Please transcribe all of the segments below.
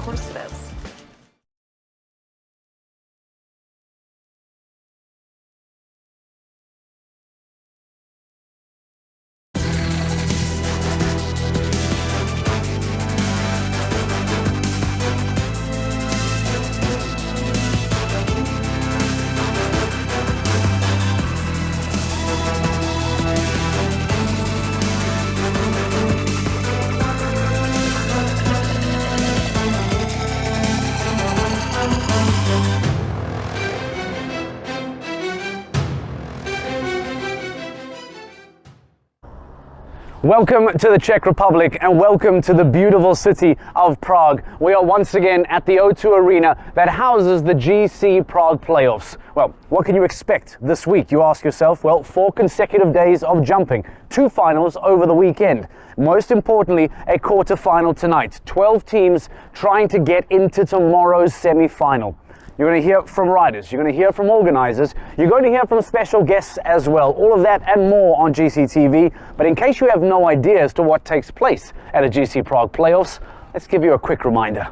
course it is. Welcome to the Czech Republic and welcome to the beautiful city of Prague. We are once again at the O2 Arena that houses the GC Prague Playoffs. Well, what can you expect this week, you ask yourself? Well, 4 consecutive days of jumping, 2 finals over the weekend. Most importantly, a quarter-final tonight. 12 teams trying to get into tomorrow's semi-final. You're going to hear from riders, you're going to hear from organizers, you're going to hear from special guests as well. All of that and more on GCTV. But in case you have no idea as to what takes place at a GC Prague Playoffs, let's give you a quick reminder.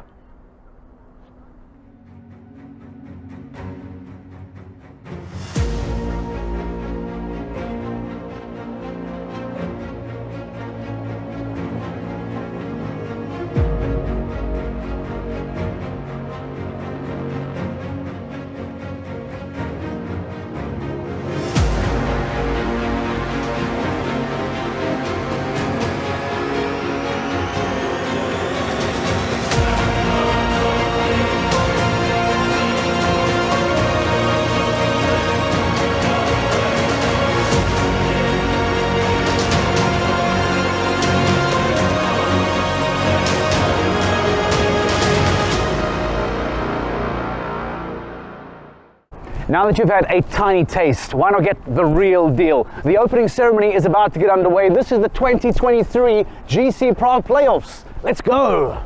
Now that you've had a tiny taste, why not get the real deal? The opening ceremony is about to get underway. This is the 2023 GC Prague Playoffs. Let's go!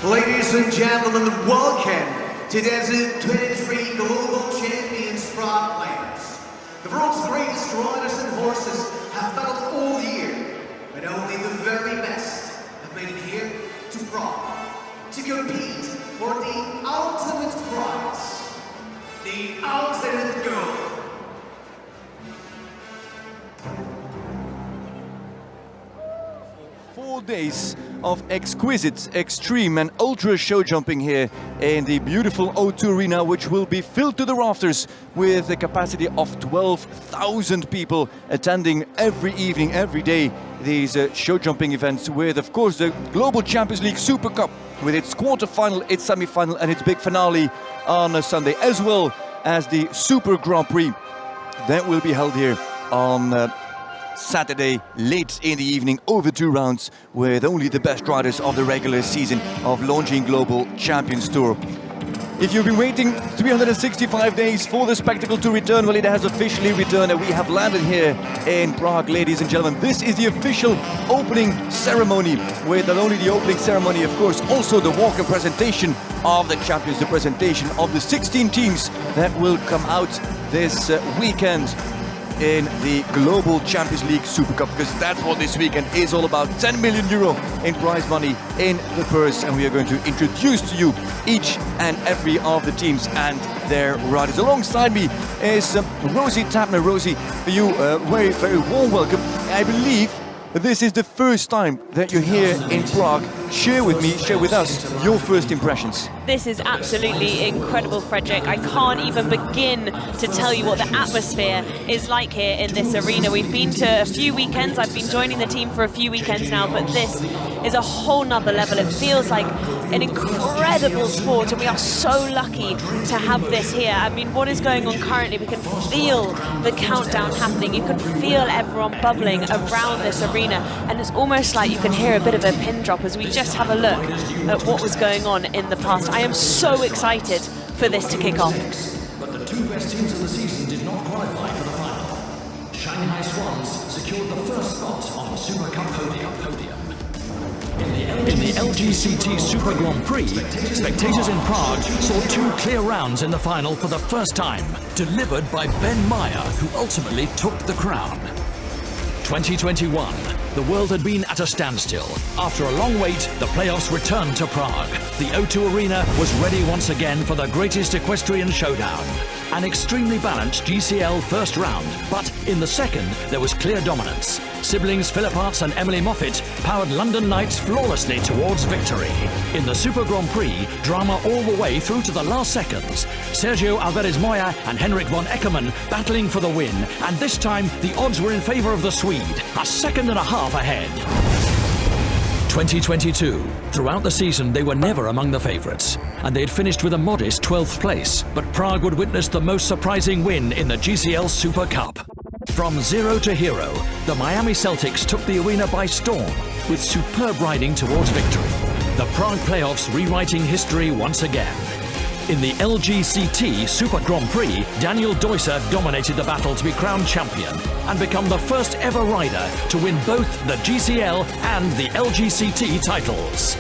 Ladies and gentlemen, welcome to the 2023 Global Champions Prague Playoffs. The world's greatest riders and horses have battled all year, but only the very best made it here to Prague to compete for the ultimate prize, the ultimate goal. Four days of exquisite, extreme and ultra show jumping here in the beautiful O2 Arena, which will be filled to the rafters with a capacity of 12,000 people attending every evening, every day, these show jumping events with, of course, the Global Champions League Super Cup with its quarter-final, its semi-final and its big finale on a Sunday, as well as the Super Grand Prix that will be held here on Saturday late in the evening over 2 rounds with only the best riders of the regular season of Longines Global Champions Tour. If you've been waiting 365 days for the spectacle to return, well, it has officially returned and we have landed here in Prague, ladies and gentlemen. This is the official opening ceremony, with not only the opening ceremony, of course, also the walk and presentation of the champions, the presentation of the 16 teams that will come out this weekend in the Global Champions League Super Cup, because that's what this weekend is all about. 10 million euro in prize money in the purse, and we are going to introduce to you each and every of the teams and their riders. Alongside me is Rosie Tapner. Rosie, for you, very, very warm welcome. I believe this is the first time that you're here in Prague. Share with me, share with us your first impressions. This is absolutely incredible, Frederick. I can't even begin to tell you what the atmosphere is like here in this arena. We've been to a few weekends. I've been joining the team for a few weekends now, but this is a whole nother level. It feels like an incredible sport, and we are so lucky to have this here. I mean, what is going on currently? We can feel the countdown happening. You can feel everyone bubbling around this arena, and it's almost like you can hear a bit of a pin drop as we just have a look at what was going on in the past. I am so excited for this to kick off. But the 2 best teams of the season did not qualify for the final. Shanghai Swans secured the first spot on the Super Cup podium. In the LGCT Super Grand Prix, spectators in Prague saw 2 clear rounds in the final for the first time, delivered by Ben Meyer, who ultimately took the crown. 2021. The world had been at a standstill. After a long wait, the playoffs returned to Prague. The O2 Arena was ready once again for the greatest equestrian showdown. An extremely balanced GCL first round, but in the second, there was clear dominance. Siblings Philip Arts and Emily Moffat powered London Knights flawlessly towards victory. In the Super Grand Prix, drama all the way through to the last seconds. Sergio Alvarez Moya and Henrik von Eckermann battling for the win, and this time the odds were in favour of the Swede, a second and a half ahead. 2022. Throughout the season, they were never among the favourites, and they had finished with a modest 12th place. But Prague would witness the most surprising win in the GCL Super Cup. From zero to hero, the Miami Celtics took the arena by storm, with superb riding towards victory. The Prague Playoffs rewriting history once again. In the LGCT Super Grand Prix, Daniel Deusser dominated the battle to be crowned champion and become the first ever rider to win both the GCL and the LGCT titles.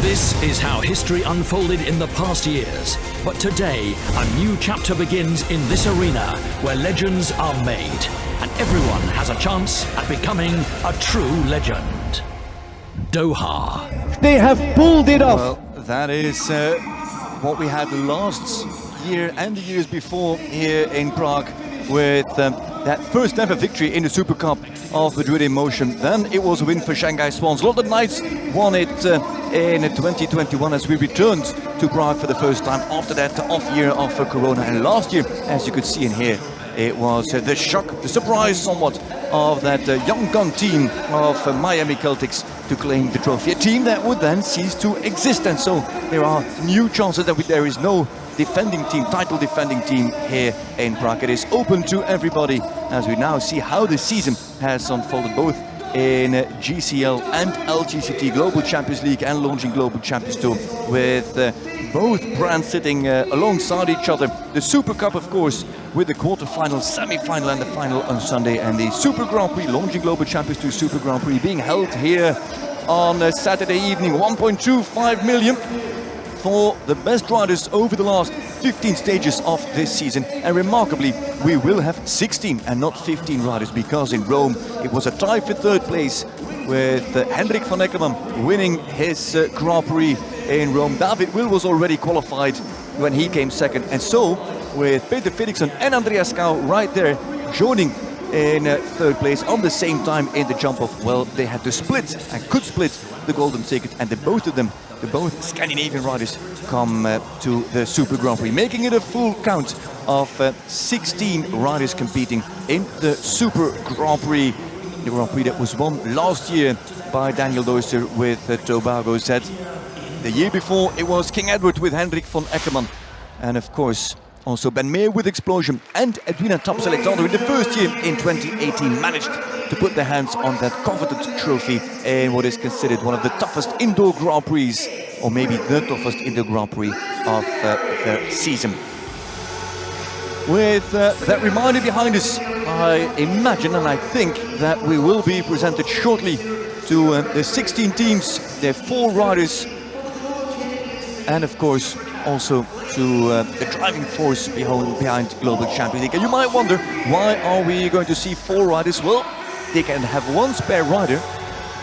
This is how history unfolded in the past years. But today, a new chapter begins in this arena where legends are made and everyone has a chance at becoming a true legend. Doha. They have pulled it off. Well, that is what we had last year and the years before here in Prague with that first ever victory in the Super Cup of Madrid in Motion. Then it was a win for Shanghai Swans. London Knights won it in 2021 as we returned to Prague for the first time after that off year of Corona. And last year, as you could see in here, it was the shock, the surprise somewhat of that young gun team of Miami Celtics to claim the trophy. A team that would then cease to exist, and so there are new chances that there is no defending team, title defending team here in Prague. It is open to everybody as we now see how the season has unfolded both in GCL and LGCT Global Champions League and launching Global Champions Tour with both brands sitting alongside each other. The Super Cup, of course, with the quarter-final, semi-final and the final on Sunday, and the Super Grand Prix, launching Global Champions Tour Super Grand Prix, being held here on Saturday evening. 1.25 million for the best riders over the last 15 stages of this season. And remarkably, we will have 16 and not 15 riders, because in Rome it was a tie for third place with Henrik von Eckermann winning his Grand Prix in Rome. David Will was already qualified when he came second, and so with Peter Fredriksson and Andreas Kau right there joining in third place on the same time in the jump off. Well, they had to split and could split the golden ticket, and both Scandinavian riders come to the Super Grand Prix, making it a full count of 16 riders competing in the Super Grand Prix. The Grand Prix that was won last year by Daniel Deusser with Tobago Z. The year before it was King Edward with Henrik von Eckermann, and of course also Ben Meer with Explosion, and Edwina Taps-Alexander in the first year in 2018 managed to put their hands on that coveted trophy in what is considered one of the toughest indoor Grand Prix, or maybe the toughest indoor Grand Prix of the season. With that reminder behind us, I imagine and I think that we will be presented shortly to the 16 teams, their 4 riders, and of course also to the driving force behind Global Champions League. And you might wonder, why are we going to see 4 riders? Well, they can have 1 spare rider,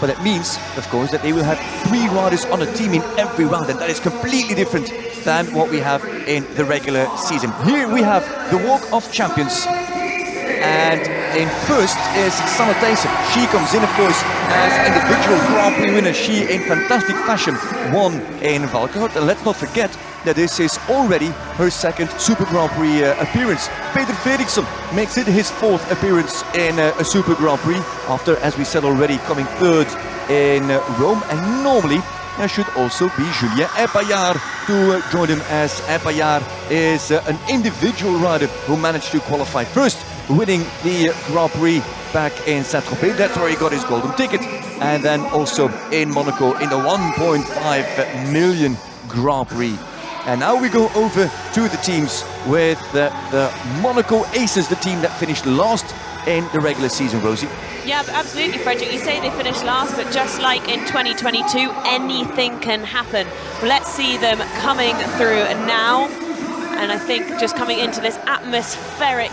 but that means, of course, that they will have 3 riders on a team in every round, and that is completely different than what we have in the regular season. Here we have the Walk of Champions, and in first is Sanne Thijssen. She comes in, of course, as individual Grand Prix winner. She, in fantastic fashion, won in Valkyrjor. And let's not forget that this is already her second Super Grand Prix appearance. Peter Fredriksson makes it his 4th appearance in a Super Grand Prix, after, as we said already, coming 3rd in Rome. And normally there should also be Julien Epaillard to join him, as Epaillard is an individual rider who managed to qualify first, winning the Grand Prix back in Saint-Tropez. That's where he got his golden ticket. And then also in Monaco in the 1.5 million Grand Prix. And now we go over to the teams with the Monaco Aces, the team that finished last in the regular season, Rosie. Yeah, absolutely, Frederick. You say they finished last, but just like in 2022, anything can happen. Let's see them coming through now. And I think just coming into this atmospheric,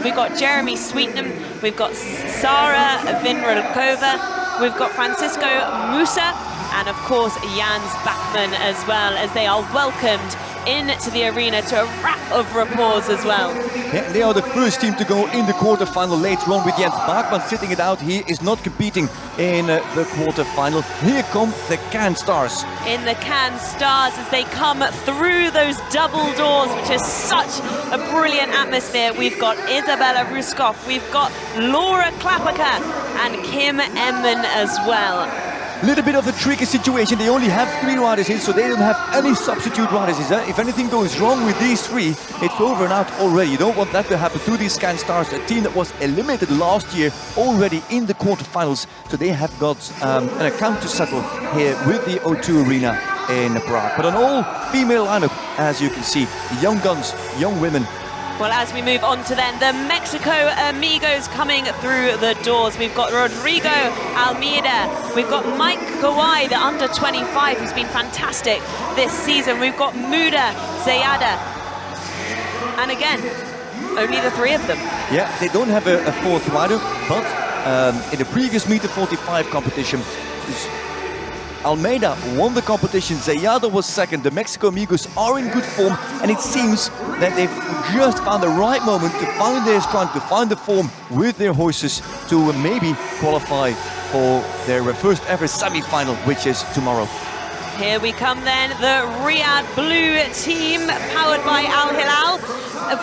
we've got Jeremy Sweetnam, we've got Sara Vinrokova, we've got Francisco Musa, and of course Jans Bachmann as well, as they are welcomed into the arena to a rap of applause as well. Yeah, they are the first team to go in the quarterfinal later on, with Jens Bachmann sitting it out. He is not competing in the quarterfinal. Here come the Cannes Stars. In the Cannes Stars, as they come through those double doors, which is such a brilliant atmosphere. We've got Isabella Ruskov, we've got Laura Klapaka and Kim Emman as well. Little bit of a tricky situation. They only have 3 riders in, so they don't have any substitute riders in. If anything goes wrong with these 3, it's over and out already. You don't want that to happen to these Cannes Stars, a team that was eliminated last year already in the quarterfinals. So they have got an account to settle here with the O2 Arena in Prague. But an all-female lineup, as you can see, young guns, young women. Well, as we move on to then the Mexico Amigos coming through the doors. We've got Rodrigo Almeida, we've got Mike Kawai, the under 25, who's been fantastic this season. We've got Muda Zayada, and again, only the 3 of them. Yeah, they don't have a 4th rider, but in the previous meter 45 competition, Almeida won the competition, Zayada was 2nd. The Mexico Amigos are in good form, and it seems that they've just found the right moment to find their strength, to find the form with their horses to maybe qualify for their first ever semi-final, which is tomorrow. Here we come then, the Riyadh Blue team, powered by Al Hilal.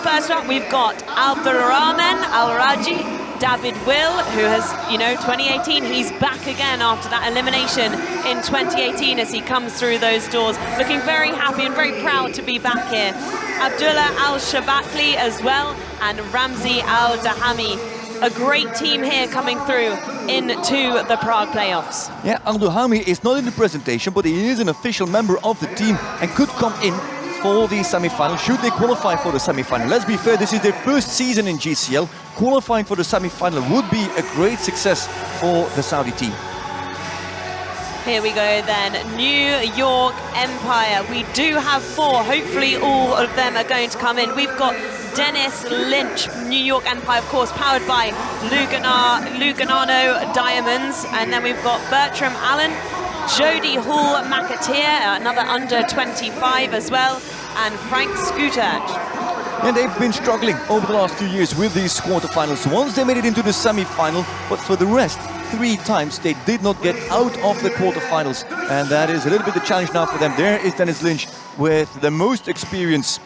First up, we've got Abdulrahman Al-Raji, David Will, who has, 2018, he's back again after that elimination in 2018 as he comes through those doors, looking very happy and very proud to be back here. Abdullah Al-Shabakli as well, and Ramzi Al-Dahami. A great team here coming through into the Prague Playoffs. Yeah, Al-Dahami is not in the presentation, but he is an official member of the team and could come in for the semi-final, should they qualify for the semi-final. Let's be fair, this is their first season in GCL. Qualifying for the semi-final would be a great success for the Saudi team. Here we go then, New York Empire. We do have 4, hopefully all of them are going to come in. We've got Dennis Lynch, New York Empire, of course, powered by Lugano Diamonds. And then we've got Bertram Allen, Jody Hall McAteer, another under 25 as well, and Frank Scooter. And they've been struggling over the last few years with these quarterfinals. Once they made it into the semi-final, but for the rest, 3 times they did not get out of the quarterfinals. And that is a little bit the challenge now for them. There is Dennis Lynch with the most experience.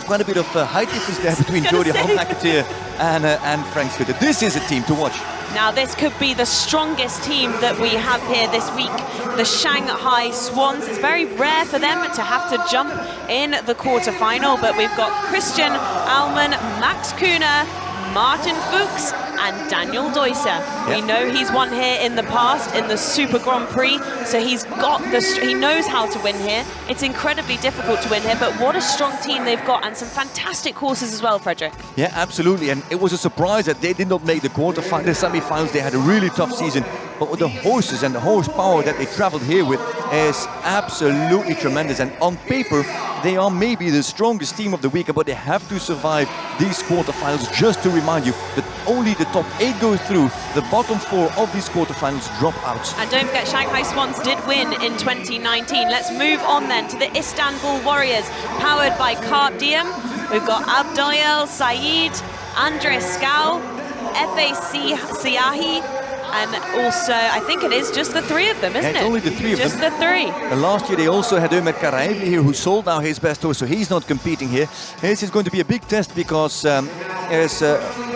Quite a bit of height difference there between Jody Hall McAteer and Frank Scooter. This is a team to watch. Now this could be the strongest team that we have here this week, the Shanghai Swans. It's very rare for them to have to jump in the quarterfinal, but we've got Christian Alman, Max Kuhner, Martin Fuchs and Daniel Deusser. Yep. We know he's won here in the past in the Super Grand Prix, so he knows how to win here. It's incredibly difficult to win here, but what a strong team they've got, and some fantastic horses as well, Frederick. Yeah, absolutely, and it was a surprise that they did not make the semi-finals. They had a really tough season, but with the horses and the horsepower that they traveled here with is absolutely tremendous, and on paper they are maybe the strongest team of the weekend, but they have to survive these quarterfinals. Just to remind you that only the top 8 go through, the bottom 4 of these quarterfinals drop out. And don't forget, Shanghai Swans did win in 2019. Let's move on then to the Istanbul Warriors, powered by Carp Diem. We've got Abdoyel Saeed, Andres Scow, FAC Siahi, and also, I think it is just the 3 of them, isn't it? It's only the 3 of them. Just the 3. And last year they also had Ömer Karaevli here, who sold now his best horse, so he's not competing here. This is going to be a big test because there's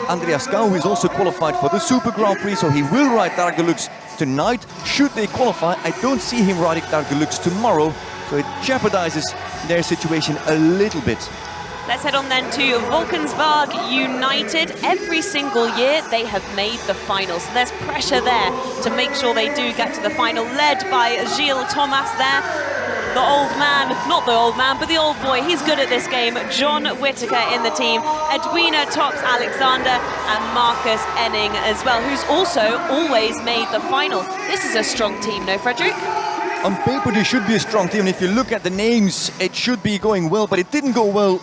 Andreas Gau, who is also qualified for the Super Grand Prix, so he will ride Dark Deluxe tonight. Should they qualify, I don't see him riding Dark Deluxe tomorrow, so it jeopardizes their situation a little bit. Let's head on then to Volkenswagen United. Every single year they have made the final, so there's pressure there to make sure they do get to the final, led by Gilles Thomas there. The old man, not the old man, but the old boy, he's good at this game. John Whitaker in the team, Edwina Tops Alexander and Marcus Enning as well, who's also always made the final. This is a strong team, no, Frederick? On paper, they should be a strong team. And if you look at the names, it should be going well, but it didn't go well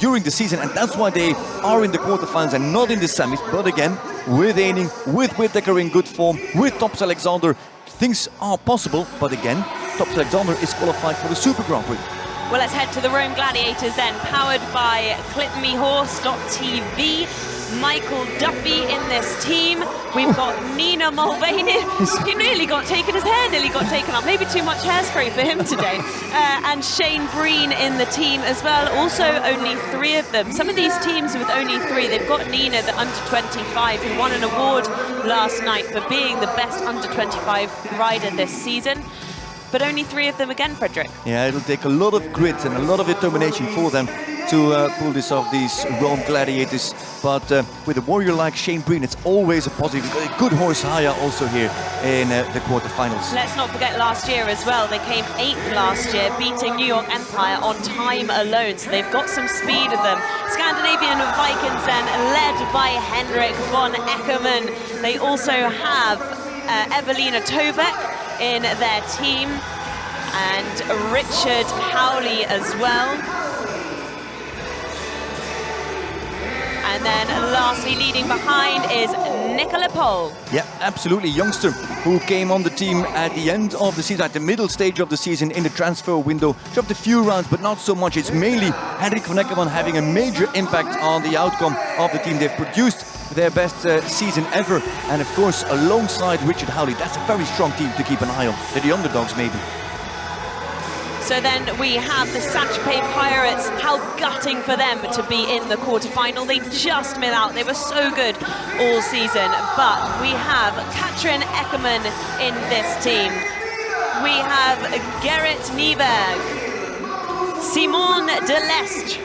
during the season, and that's why they are in the quarterfinals and not in the semis. But again, with Eining, with Whittaker in good form, with Tops Alexander, things are possible. But again, Tops Alexander is qualified for the Super Grand Prix. Well, let's head to the Rome Gladiators then, powered by ClipMeHorse.tv. Michael Duffy in this team. We've got Nina Mulvaney. He nearly got taken, his hair nearly got taken up. Maybe too much hairspray for him today. And Shane Breen in the team as well. Also only 3 of them. Some of these teams with only 3, they've got Nina, the under-25, who won an award last night for being the best under-25 rider this season. But only 3 of them again, Frederick. Yeah, it'll take a lot of grit and a lot of determination for them to pull this off, these Rome Gladiators. But with a warrior like Shane Breen, it's always a positive. He's got a good horse hire also here in the quarterfinals. Let's not forget last year as well. They came 8th last year, beating New York Empire on time alone. So they've got some speed of them. Scandinavian Vikings then, led by Henrik von Eckermann. They also have Evelina Tovek in their team, and Richard Howley as well. And then lastly, leading behind is Nicola Pohl. Yeah, absolutely. Youngster who came on the team at the end of the season, at the middle stage of the season in the transfer window. Dropped a few rounds, but not so much. It's mainly Henrik von Eckermann having a major impact on the outcome of the team. They've produced their best season ever. And of course, alongside Richard Howley, that's a very strong team to keep an eye on. They're the underdogs, maybe. So then we have the Saint-Tropez Pirates. How gutting for them to be in the quarterfinal. They just missed out. They were so good all season. But we have Katrin Eckermann in this team. We have Gerrit Nieberg, Simone Delestre,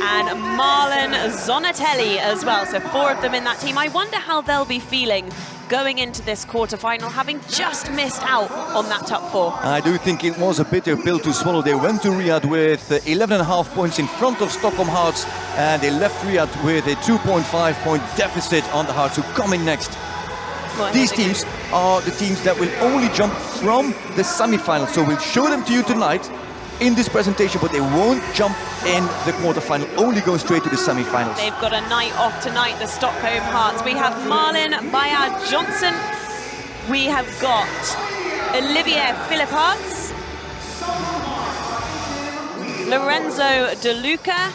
and Marlon Zonatelli as well. So 4 of them in that team. I wonder how they'll be feeling going into this quarterfinal, having just missed out on that top 4. I do think it was a bitter pill to swallow. They went to Riyadh with 11.5 points in front of Stockholm Hearts, and they left Riyadh with a 2.5 point deficit on the Hearts, who come in next. Well, these teams are the teams that will only jump from the semi-final, so we'll show them to you tonight in this presentation, but they won't jump in the quarterfinal, only go straight to the semi-finals. They've got a night off tonight, the Stockholm Hearts. We have Marlin Bayard-Johnson. We have got Olivier Philipparts, Lorenzo De Luca,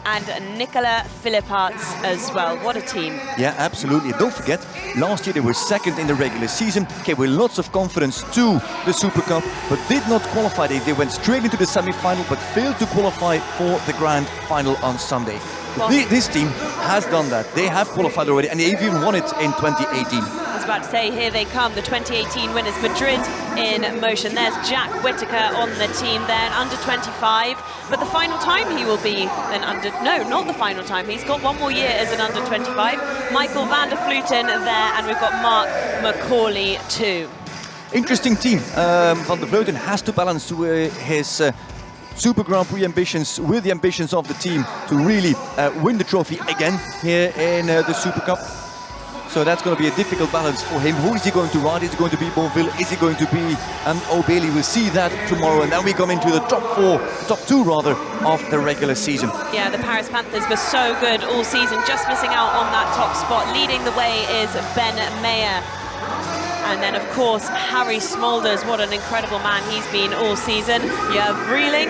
and Nicola Philipparts as well. What a team. Yeah, absolutely. Don't forget, last year they were 2nd in the regular season, came with lots of confidence to the Super Cup, but did not qualify. They went straight into the semi-final, but failed to qualify for the grand final on Sunday. Well, this team has done that. They have qualified already, and they even won it in 2018. I was about to say, here they come, the 2018 winners, Madrid in motion. There's Jack Whittaker on the team there, under 25, but the final time he will be an under, no, not the final time, he's got 1 more year as an under 25. Michael van der Vleuten there, and we've got Mark McCauley too. Interesting team. Van der Vleuten has to balance his Super Grand Prix ambitions with the ambitions of the team to really win the trophy again here in the Super Cup. So that's going to be a difficult balance for him. Who is he going to ride? Is it going to be Bonville? Is it going to be O'Bailey? We'll see that tomorrow. And then we come into the top 2 rather, of the regular season. Yeah, the Paris Panthers were so good all season, just missing out on that top spot. Leading the way is Ben Mayer. And then, of course, Harry Smulders. What an incredible man he's been all season. You have Vreeling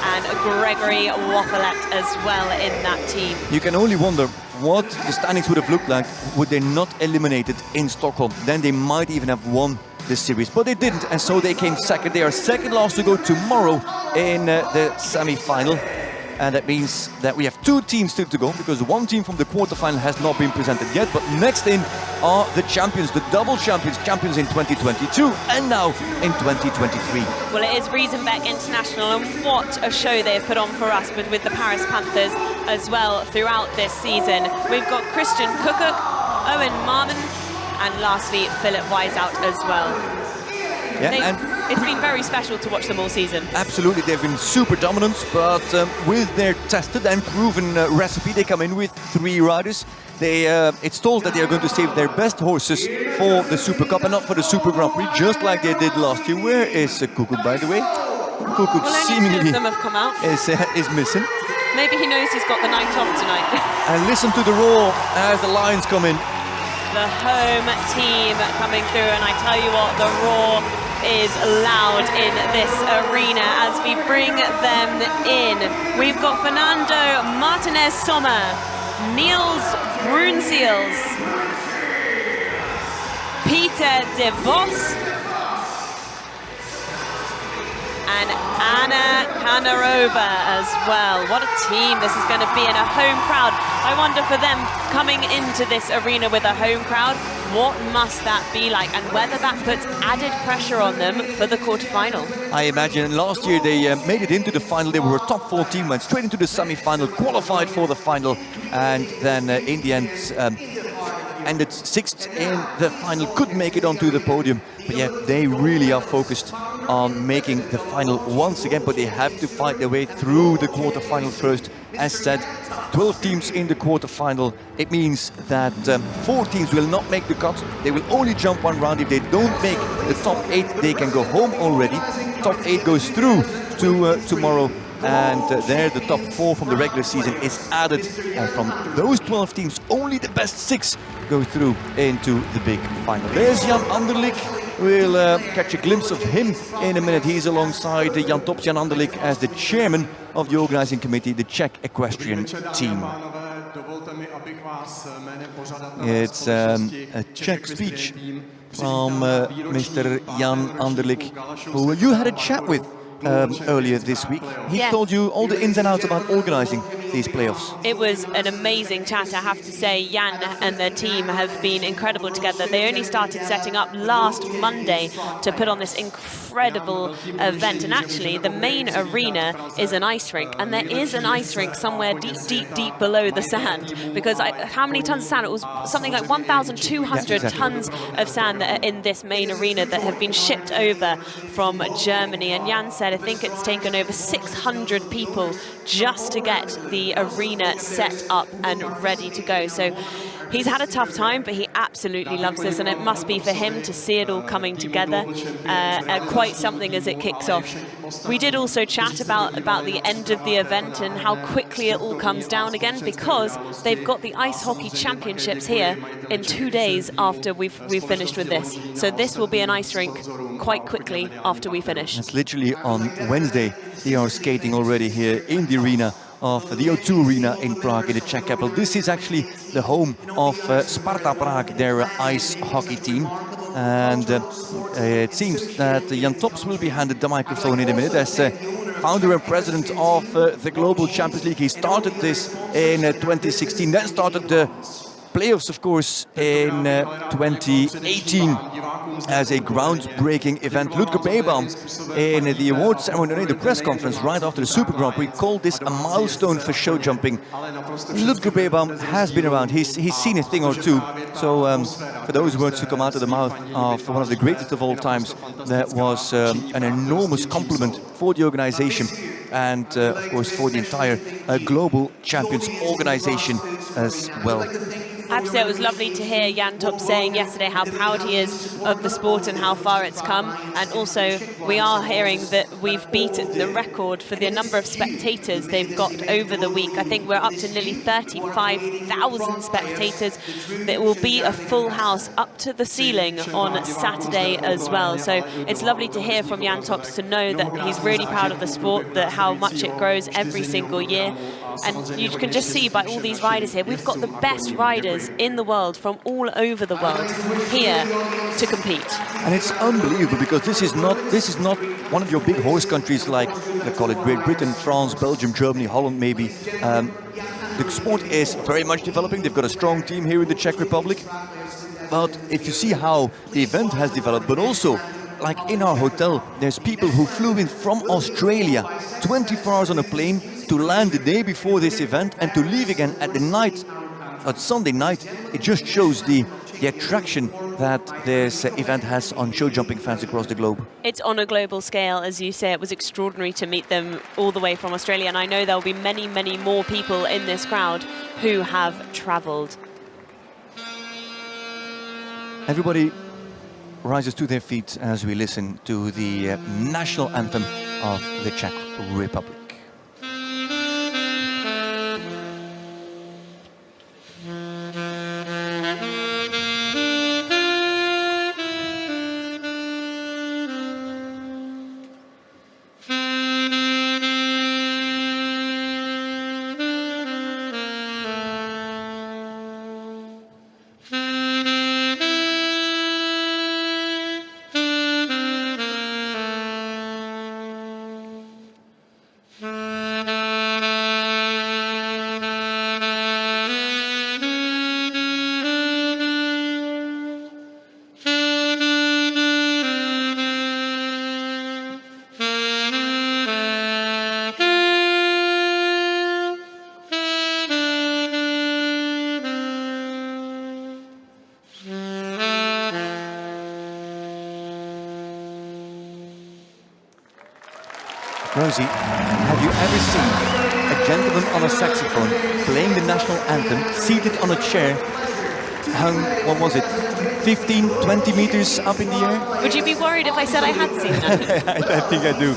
and Gregory Wathelet as well in that team. You can only wonder what the standings would have looked like would they not eliminated in Stockholm. Then they might even have won this series, but they didn't, and so they came 2nd. They are 2nd last to go tomorrow in the semi-final. And that means that we have 2 teams still to go, because 1 team from the quarterfinal has not been presented yet. But next in are the champions, the double champions in 2022 and now in 2023. Well, it is Riesenbeck International, and what a show they've put on for us with the Paris Panthers as well throughout this season. We've got Christian Kukuk, Owen Marmon, and lastly Philip Wiseout as well. Yeah, and It's been very special to watch them all season. Absolutely, they've been super dominant, but with their tested and proven recipe, they come in with 3 riders. It's told that they are going to save their best horses for the Super Cup and not for the Super Grand Prix, just like they did last year. Where is Kukuk, by the way? Kukuk Well, only 2 seemingly of them have come out. is missing. Maybe he knows he's got the night off tonight. And listen to the roar as the Lions come in. The home team coming through, and I tell you what, the roar is loud in this arena as we bring them in. We've got Fernando Martinez Sommer, Niels Bruinseels, Peter De Vos, and Anna Kanarova as well. What a team this is going to be, in a home crowd. I wonder, for them coming into this arena with a home crowd, what must that be like, and whether that puts added pressure on them for the quarterfinal. I imagine last year they made it into the final. They were a top 4 team, went straight into the semi-final, qualified for the final, and then in the end ended 6th in the final, couldn't make it onto the podium. But yeah, they really are focused on making the final once again, but they have to fight their way through the quarterfinal first. As said, 12 teams in the quarterfinal. It means that 4 teams will not make the cut. They will only jump 1 round. If they don't make the top 8, they can go home already. Top 8 goes through to tomorrow, and there the top 4 from the regular season is added, and from those 12 teams only the best 6 go through into the big final. There's Jan Anderlik. We'll catch a glimpse of him in a minute. He's alongside Jan Tops, Jan Anderlik, as the chairman of the organizing committee, the Czech equestrian team. It's a Czech speech from Mr. Jan Anderlik, who you had a chat with earlier this week. He told you all the ins and outs about organizing these playoffs. It was an amazing chat, I have to say. Jan and the team have been incredible together. They only started setting up last Monday to put on this incredible event, and actually the main arena is an ice rink, and there is an ice rink somewhere deep below the sand, because how many tons of sand? It was something like 1,200 tons of sand that are in this main arena that have been shipped over from Germany. And Jan said, I think it's taken over 600 people just to get the arena set up and ready to go. So he's had a tough time, but he absolutely loves this, and it must be for him to see it all coming together quite something as it kicks off. We did also chat about the end of the event and how quickly it all comes down again, because they've got the ice hockey championships here in 2 days after we've finished with this. So this will be an ice rink quite quickly after we finish. It's literally on Wednesday. They are skating already here in the arena of the O2 Arena in Prague, in the Czech capital. This is actually the home of Sparta Prague, their ice hockey team. And it seems that Jan Tops will be handed the microphone in a minute as founder and president of the Global Champions League. He started this in 2016, then started the playoffs, of course, in 2018 as a groundbreaking event. Ludger Beerbaum, in the awards ceremony, in the press conference right after the Super Grand Prix, called this a milestone for show jumping. Ludger Beerbaum has been around. He's seen a thing or two. So for those words to come out of the mouth of one of the greatest of all times, that was an enormous compliment for the organization and, of course, for the entire Global Champions organization as well. I have to say, it was lovely to hear Jan Tops saying yesterday how proud he is of the sport and how far it's come. And also, we are hearing that we've beaten the record for the number of spectators they've got over the week. I think we're up to nearly 35,000 spectators. There will be a full house up to the ceiling on Saturday as well. So it's lovely to hear from Jan Tops, to know that he's really proud of the sport, that how much it grows every single year. And you can just see by all these riders here, we've got the best riders in the world from all over the world here to compete. And it's unbelievable, because this is not one of your big horse countries like, let's call it Great Britain, France, Belgium, Germany, Holland maybe. The sport is very much developing. They've got a strong team here in the Czech Republic. But if you see how the event has developed, but also like in our hotel, there's people who flew in from Australia, 24 hours on a plane to land the day before this event and to leave again at the night, at Sunday night. It just shows the the attraction that this event has on show jumping fans across the globe. It's on a global scale, as you say. It was extraordinary to meet them all the way from Australia, and I know there'll be many, many more people in this crowd who have travelled. Everybody rises to their feet as we listen to the national anthem of the Czech Republic. Rosie, have you ever seen a gentleman on a saxophone playing the national anthem, seated on a chair, hung, what was it, 15, 20 meters up in the air? Would you be worried if I said I had seen that? I think I do.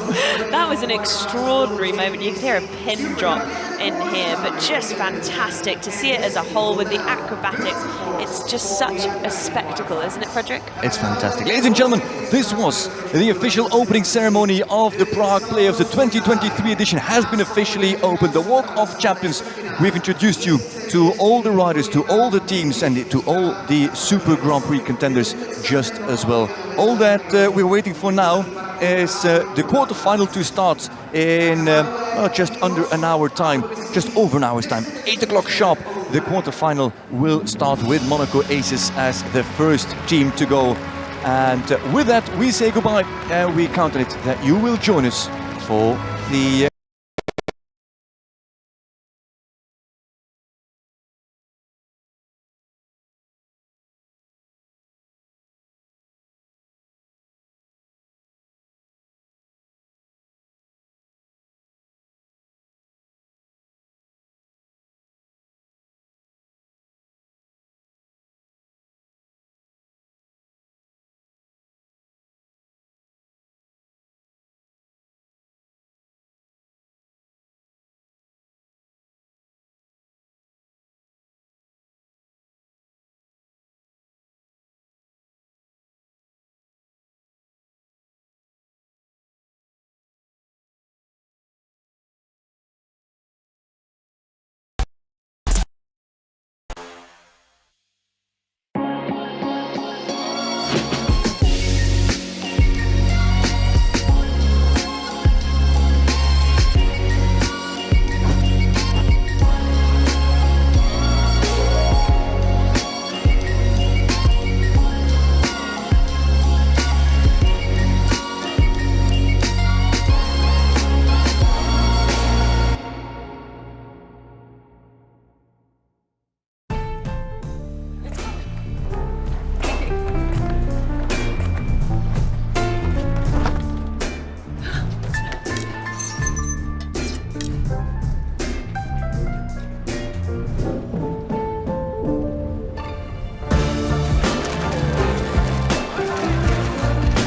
That was an extraordinary moment. You could hear a pin drop in here, but just fantastic to see it as a whole with the acrobatics. It's just such a spectacle, isn't it, Frederick? It's fantastic. Ladies and gentlemen, this was the official opening ceremony of the Prague Playoffs. The 2023 edition has been officially opened. The Walk of Champions. We've introduced you to all the riders, to all the teams, and to all the Super Grand Prix contenders just as well. All that we're waiting for now is the quarterfinal to start in just under an hour time, just over an hour's time. 8 o'clock sharp, the quarterfinal will start with Monaco Aces as the first team to go. And with that, we say goodbye, and we count on it that you will join us for the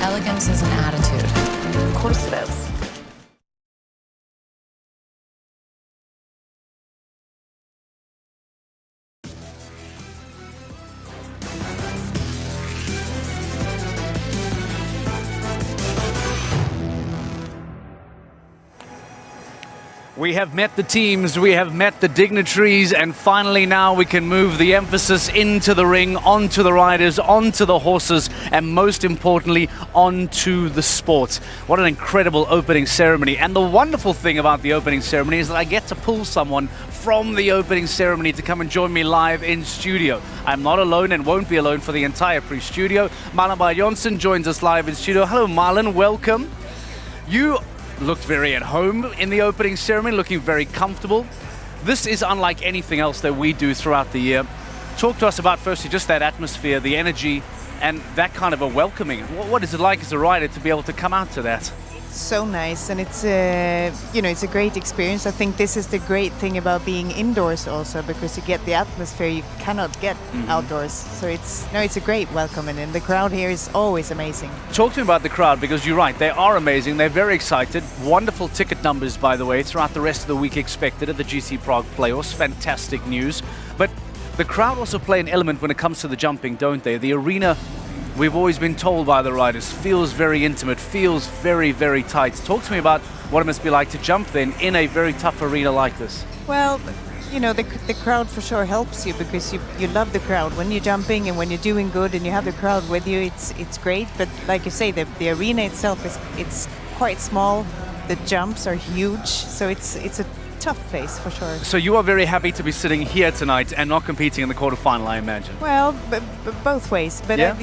Elegance is an attitude. Of course it is. We have met the teams, we have met the dignitaries, and finally now we can move the emphasis into the ring, onto the riders, onto the horses, and most importantly, onto the sport. What an incredible opening ceremony. And the wonderful thing about the opening ceremony is that I get to pull someone from the opening ceremony to come and join me live in studio. I'm not alone and won't be alone for the entire pre-studio. Marlon Bar-Jonsson joins us live in studio. Hello Marlon, welcome. You looked very at home in the opening ceremony, looking very comfortable. This is unlike anything else that we do throughout the year. Talk to us about, firstly, just that atmosphere, the energy, and that kind of a welcoming. What is it like as a rider to be able to come out to that? So nice, and it's it's a great experience. I think this is the great thing about being indoors also, because you get the atmosphere you cannot get outdoors. So it's a great welcome, and the crowd here is always amazing. Talk to me about the crowd, because you're right, they are amazing. They're very excited. Wonderful ticket numbers, by the way, throughout the rest of the week expected at the GC Prague Playoffs. Fantastic news. But the crowd also play an element when it comes to the jumping, don't they? The arena, we've always been told by the riders, feels very intimate, feels very, very tight. Talk to me about what it must be like to jump then in a very tough arena like this. Well, the crowd for sure helps you, because you love the crowd when you're jumping, and when you're doing good and you have the crowd with you, it's great. But like you say, the arena itself it's quite small. The jumps are huge, so it's a tough place for sure. So you are very happy to be sitting here tonight and not competing in the quarterfinal, I imagine. Well, both ways. But Yeah?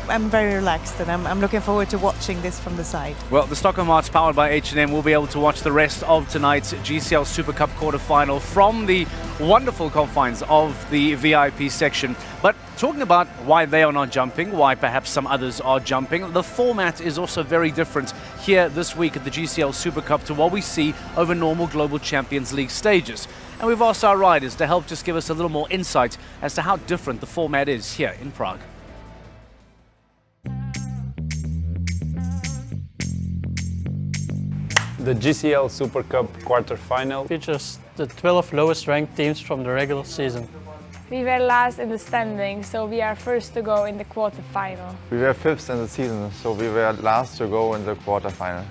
I'm very relaxed, and I'm looking forward to watching this from the side. Well, the Stockholm Hearts, powered by H&M, will be able to watch the rest of tonight's GCL Super Cup quarterfinal from the wonderful confines of the VIP section. But talking about why they are not jumping, why perhaps some others are jumping, the format is also very different here this week at the GCL Super Cup to what we see over normal Global Champions League stages. And we've asked our riders to help just give us a little more insight as to how different the format is here in Prague. The GCL Super Cup quarterfinal features the 12 lowest ranked teams from the regular season. We were last in the standings, so we are first to go in the quarterfinal. We were fifth in the season, so we were last to go in the quarterfinal.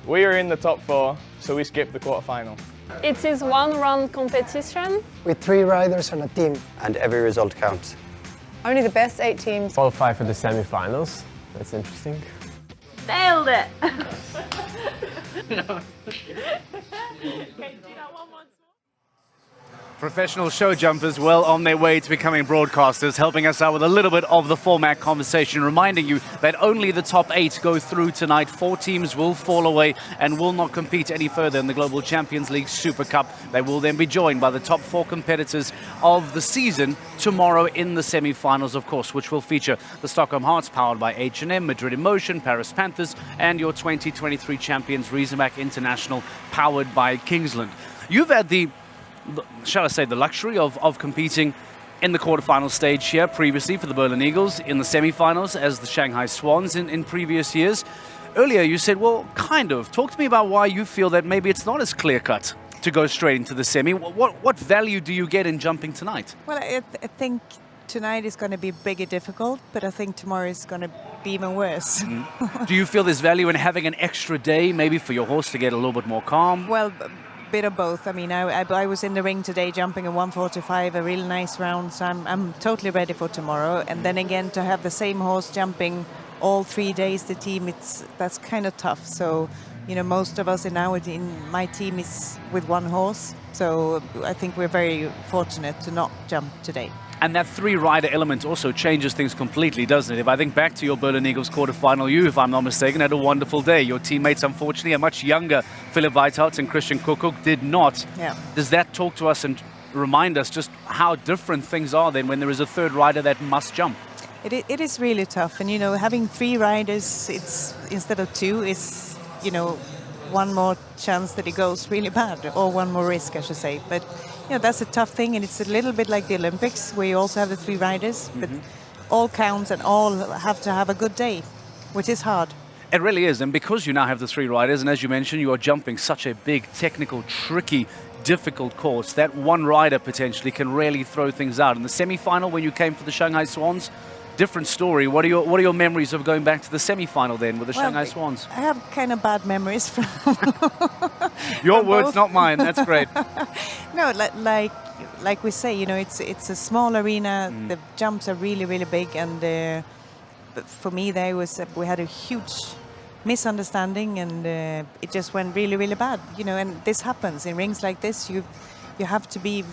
We are in the top 4, so we skipped the quarterfinal. It is one-run competition. With 3 riders on a team. And every result counts. Only the best 8 teams qualify for the semi-finals. That's interesting. Nailed it! Professional show jumpers well on their way to becoming broadcasters, helping us out with a little bit of the format conversation, reminding you that only the top 8 go through tonight. 4 teams will fall away and will not compete any further in the Global Champions League Super Cup. They will then be joined by the top 4 competitors of the season tomorrow in the semi-finals, of course, which will feature the Stockholm Hearts, powered by H&M, Madrid Emotion, Paris Panthers, and your 2023 champions, Riesenbach International, powered by Kingsland. You've had the luxury of competing in the quarterfinal stage here previously for the Berlin Eagles, in the semi-finals as the Shanghai Swans in previous years. Earlier you said, well, kind of. Talk to me about why you feel that maybe it's not as clear-cut to go straight into the semi. What value do you get in jumping tonight? Well, I think tonight is going to be bigger difficult, but I think tomorrow is going to be even worse. Do you feel there's value in having an extra day, maybe for your horse to get a little bit more calm? Well, bit of both. I mean, I was in the ring today jumping a 145, a really nice round, so I'm totally ready for tomorrow. And then again, to have the same horse jumping all 3 days, the team, that's kind of tough. So, most of us in my team is with 1 horse. So I think we're very fortunate to not jump today. And that 3-rider element also changes things completely, doesn't it? If I think back to your Berlin Eagles quarterfinal, you, if I'm not mistaken, had a wonderful day. Your teammates, unfortunately, a much younger Philipp Weithout and Christian Kuckuck did not. Yeah. Does that talk to us and remind us just how different things are then when there is a 3rd rider that must jump? It is really tough. And, having 3 riders, it's instead of 2, is, 1 more chance that it goes really bad, or 1 more risk, I should say. But that's a tough thing, and it's a little bit like the Olympics, where you also have the 3 riders, but all counts and all have to have a good day, which is hard. It really is, and because you now have the 3 riders, and as you mentioned, you are jumping such a big, technical, tricky, difficult course, that 1 rider potentially can really throw things out. In the semi-final, when you came for the Shanghai Swans, different story. What are your memories of going back to the semi-final then with the Shanghai Swans? I have kind of bad memories from your words, not mine. That's great. No, like we say, it's a small arena. The jumps are really, really big, and but for me, we had a huge misunderstanding, and it just went really, really bad. And this happens in rings like this. You have to be,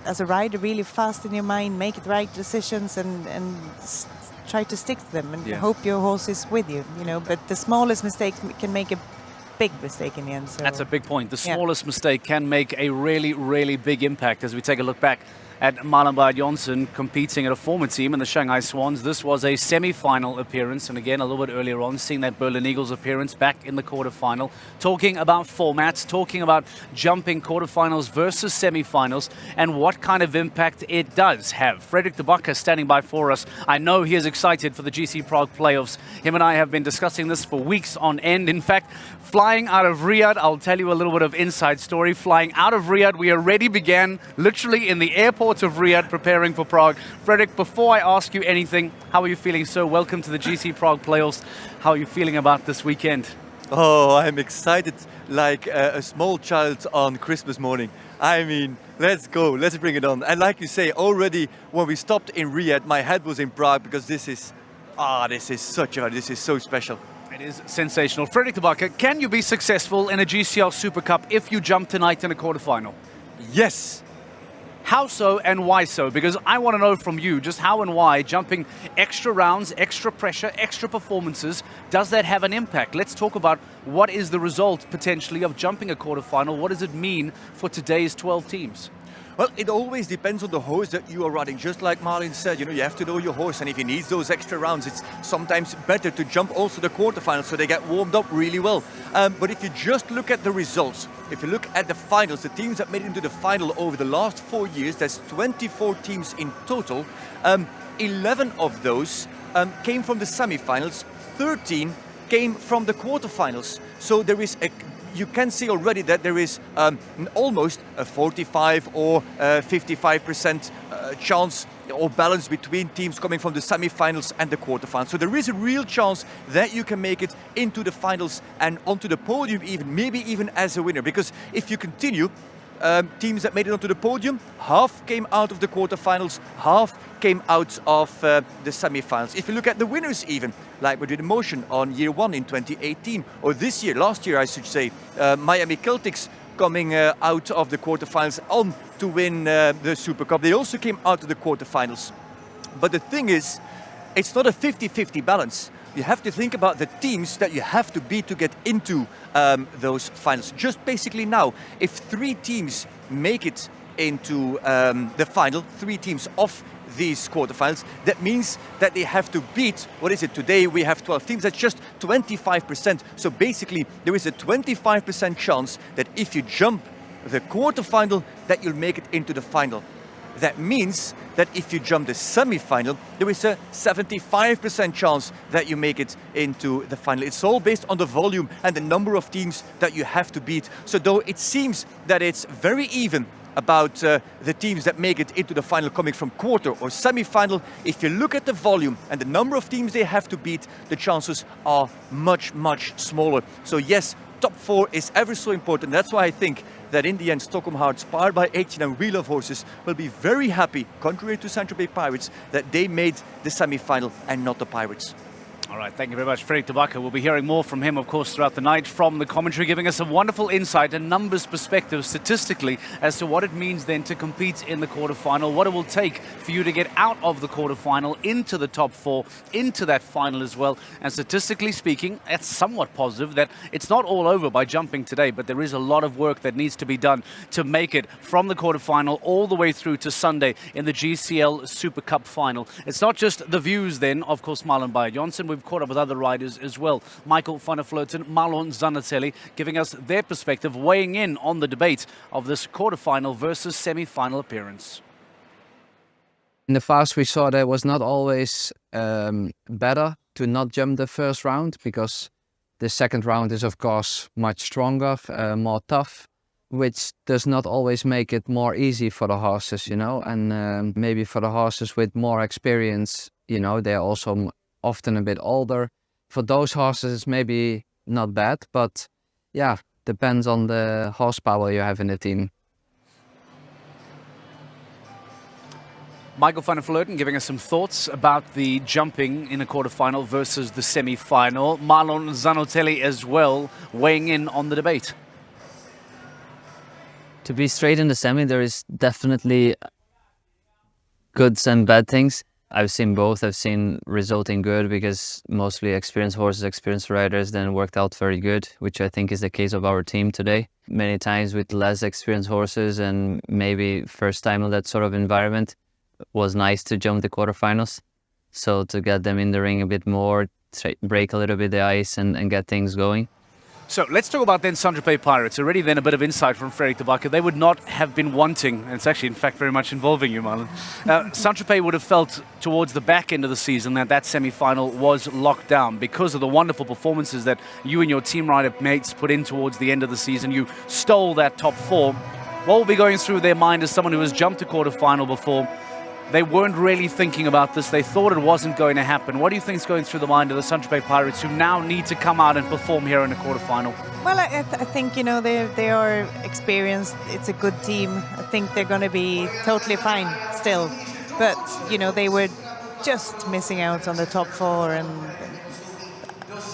as a rider, really fast in your mind, make the right decisions, and try to stick to them, and hope your horse is with you. But the smallest mistake can make a big mistake in the end. So. That's a big point. The smallest mistake can make a really, really big impact. As we take a look back at Marlon Jonsson competing at a former team in the Shanghai Swans. This was a semi-final appearance, and again a little bit earlier on seeing that Berlin Eagles appearance back in the quarterfinal. Talking about formats, talking about jumping quarterfinals versus semi-finals and what kind of impact it does have. Frederick de Backer standing by for us. I know he is excited for the GC Prague Playoffs. Him and I have been discussing this for weeks on end. In fact, flying out of Riyadh, I'll tell you a little bit of inside story. Flying out of Riyadh, we already began literally in the airport of Riyadh preparing for Prague. Frederick, before I ask you anything, how are you feeling? So welcome to the GC Prague Playoffs. How are you feeling about this weekend? Oh, I'm excited like a small child on Christmas morning. I mean, let's go, let's bring it on. And like you say, already when we stopped in Riyadh, my head was in Prague because this is so special. It is sensational. Frederick de Backer, can you be successful in a GCL Super Cup if you jump tonight in a quarterfinal? Yes. How so and why so? Because I want to know from you just how and why jumping extra rounds, extra pressure, extra performances, does that have an impact? Let's talk about what is the result potentially of jumping a quarterfinal. What does it mean for today's 12 teams? Well, it always depends on the horse that you are riding. Just like Marlon said, you have to know your horse, and if he needs those extra rounds, it's sometimes better to jump also the quarterfinals so they get warmed up really well. But if you just look at the results, if you look at the finals, the teams that made it into the final over the last 4 years, there's 24 teams in total. 11 of those came from the semi-finals, 13 came from the quarterfinals. So there is you can see already that there is almost a 45 or 55% chance or balance between teams coming from the semi-finals and the quarterfinals. So there is a real chance that you can make it into the finals and onto the podium even, maybe even as a winner. Because if you continue, teams that made it onto the podium, half came out of the quarterfinals, half came out of the semi-finals. If you look at the winners even, like we did Emotion on year one in 2018, or this year, last year I should say, Miami Celtics coming out of the quarterfinals on to win the Super Cup. They also came out of the quarterfinals. But the thing is, it's not a 50-50 balance. You have to think about the teams that you have to beat to get into those finals. Just basically now, if 3 teams make it into the final, 3 teams off these quarterfinals, that means that they have to beat, what is it, today we have 12 teams, that's just 25%. So basically there is a 25% chance that if you jump the quarterfinal, that you'll make it into the final. That means that if you jump the semi-final, there is a 75% chance that you make it into the final. It's all based on the volume and the number of teams that you have to beat. So though it seems that it's very even about the teams that make it into the final coming from quarter or semi-final, if you look at the volume and the number of teams they have to beat, the chances are much, much smaller. So yes, top 4 is ever so important. That's why I think that in the end, Stockholm Hearts, powered by 18 and We Love Horses, will be very happy, contrary to Saint-Tropez Pirates, that they made the semi-final and not the Pirates. All right, thank you very much, Frederick de Backer. We'll be hearing more from him, of course, throughout the night from the commentary, giving us a wonderful insight and numbers perspective statistically as to what it means then to compete in the quarterfinal, what it will take for you to get out of the quarterfinal into the top 4, into that final as well. And statistically speaking, it's somewhat positive that it's not all over by jumping today, but there is a lot of work that needs to be done to make it from the quarterfinal all the way through to Sunday in the GCL Super Cup final. It's not just the views then, of course, Marlon Jonsson. We've caught up with other riders as well. Michael van der Vleuten, Marlon Zanatelli, giving us their perspective, weighing in on the debate of this quarterfinal versus semi-final appearance. In the past, we saw that it was not always better to not jump the first round, because the second round is, of course, much stronger, more tough, which does not always make it more easy for the horses, and maybe for the horses with more experience, they're also often a bit older. For those horses, it's maybe not bad, but yeah, depends on the horsepower you have in the team. Michael van der Vleuten giving us some thoughts about the jumping in a quarterfinal versus the semi-final. Marlon Zanatelli as well, weighing in on the debate. To be straight in the semi, there is definitely goods and bad things. I've seen both. I've seen resulting good because mostly experienced horses, experienced riders then worked out very good, which I think is the case of our team today. Many times with less experienced horses and maybe first time in that sort of environment, was nice to jump the quarterfinals. So to get them in the ring a bit more, break a little bit the ice and get things going. So let's talk about then Saint-Tropez Pirates. Already then a bit of insight from Frederik de Backer. They would not have been wanting, and it's actually in fact very much involving you, Marlon. Saint-Tropez would have felt towards the back end of the season that semi-final was locked down because of the wonderful performances that you and your team rider mates put in towards the end of the season. You stole that top 4. What will be going through their mind as someone who has jumped a quarter-final before? They weren't really thinking about this. They thought it wasn't going to happen. What do you think is going through the mind of the Saint-Tropez Pirates who now need to come out and perform here in the quarterfinal? Well, I think, you know, they are experienced. It's a good team. I think they're going to be totally fine still. But, you know, they were just missing out on the top 4, and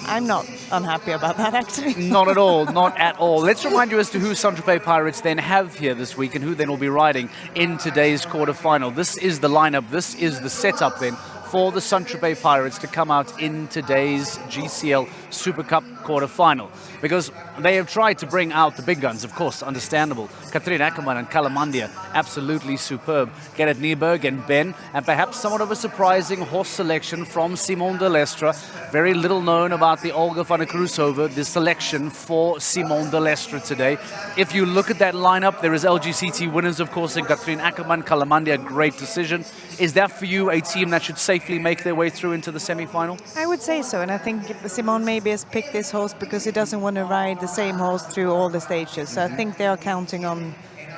I'm not unhappy about that, actually. Not at all, not at all. Let's remind you as to who Saint-Tropez Pirates then have here this week and who then will be riding in today's quarterfinal. This is the lineup, this is the setup then for the Saint-Tropez Pirates to come out in today's GCL Super Cup quarterfinal, because they have tried to bring out the big guns, of course, understandable. Katrien Ackermann and Kalamandia, absolutely superb. Gerrit Nieberg and Ben, and perhaps somewhat of a surprising horse selection from Simon de Lestre. Very little known about the Olga van der Kruishoven, the selection for Simon de Lestre today. If you look at that lineup, there is LGCT winners, of course, in Katrien Ackermann, Kalamandia, great decision. Is that for you a team that should safely make their way through into the semi-final? I would say so, and I think Simon maybe has picked this horse because he doesn't want to ride the same horse through all the stages. So I think they are counting on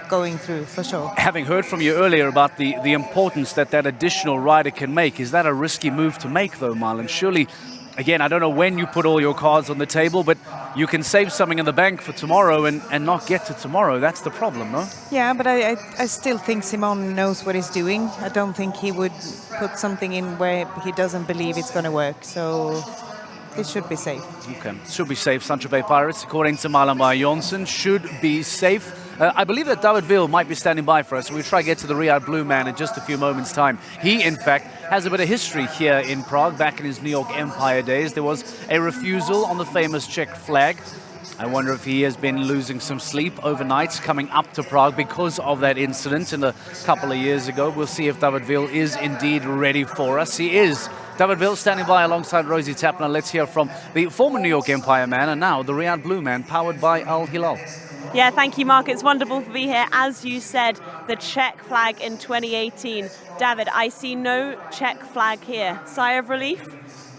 going through for sure. Having heard from you earlier about the importance that additional rider can make, is that a risky move to make though, Marlon? Surely, again, I don't know when you put all your cards on the table, but you can save something in the bank for tomorrow and not get to tomorrow. That's the problem, no? Yeah, but I still think Simon knows what he's doing. I don't think he would put something in where he doesn't believe it's going to work. So it should be safe. Okay, should be safe. Saint-Tropez Pirates, according to Marlon Jonsson, should be safe. I believe that David Ville might be standing by for us. We'll try to get to the Riyadh Blue Man in just a few moments' time. He, in fact, has a bit of history here in Prague. Back in his New York Empire days, there was a refusal on the famous Czech flag. I wonder if he has been losing some sleep overnight coming up to Prague because of that incident a couple of years ago. We'll see if David Ville is indeed ready for us. He is. David Ville standing by alongside Rosie Tapner. Let's hear from the former New York Empire man and now the Riyadh Blue Man, powered by Al Hilal. Yeah, thank you, Mark. It's wonderful to be here. As you said, the Czech flag in 2018. David, I see no Czech flag here. Sigh of relief?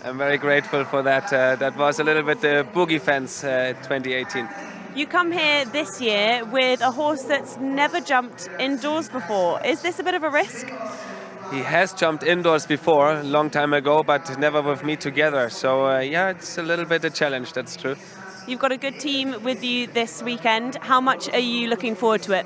I'm very grateful for that. That was a little bit the boogie fence 2018. You come here this year with a horse that's never jumped indoors before. Is this a bit of a risk? He has jumped indoors before, a long time ago, but never with me together. So yeah, it's a little bit a challenge, that's true. You've got a good team with you this weekend. How much are you looking forward to it?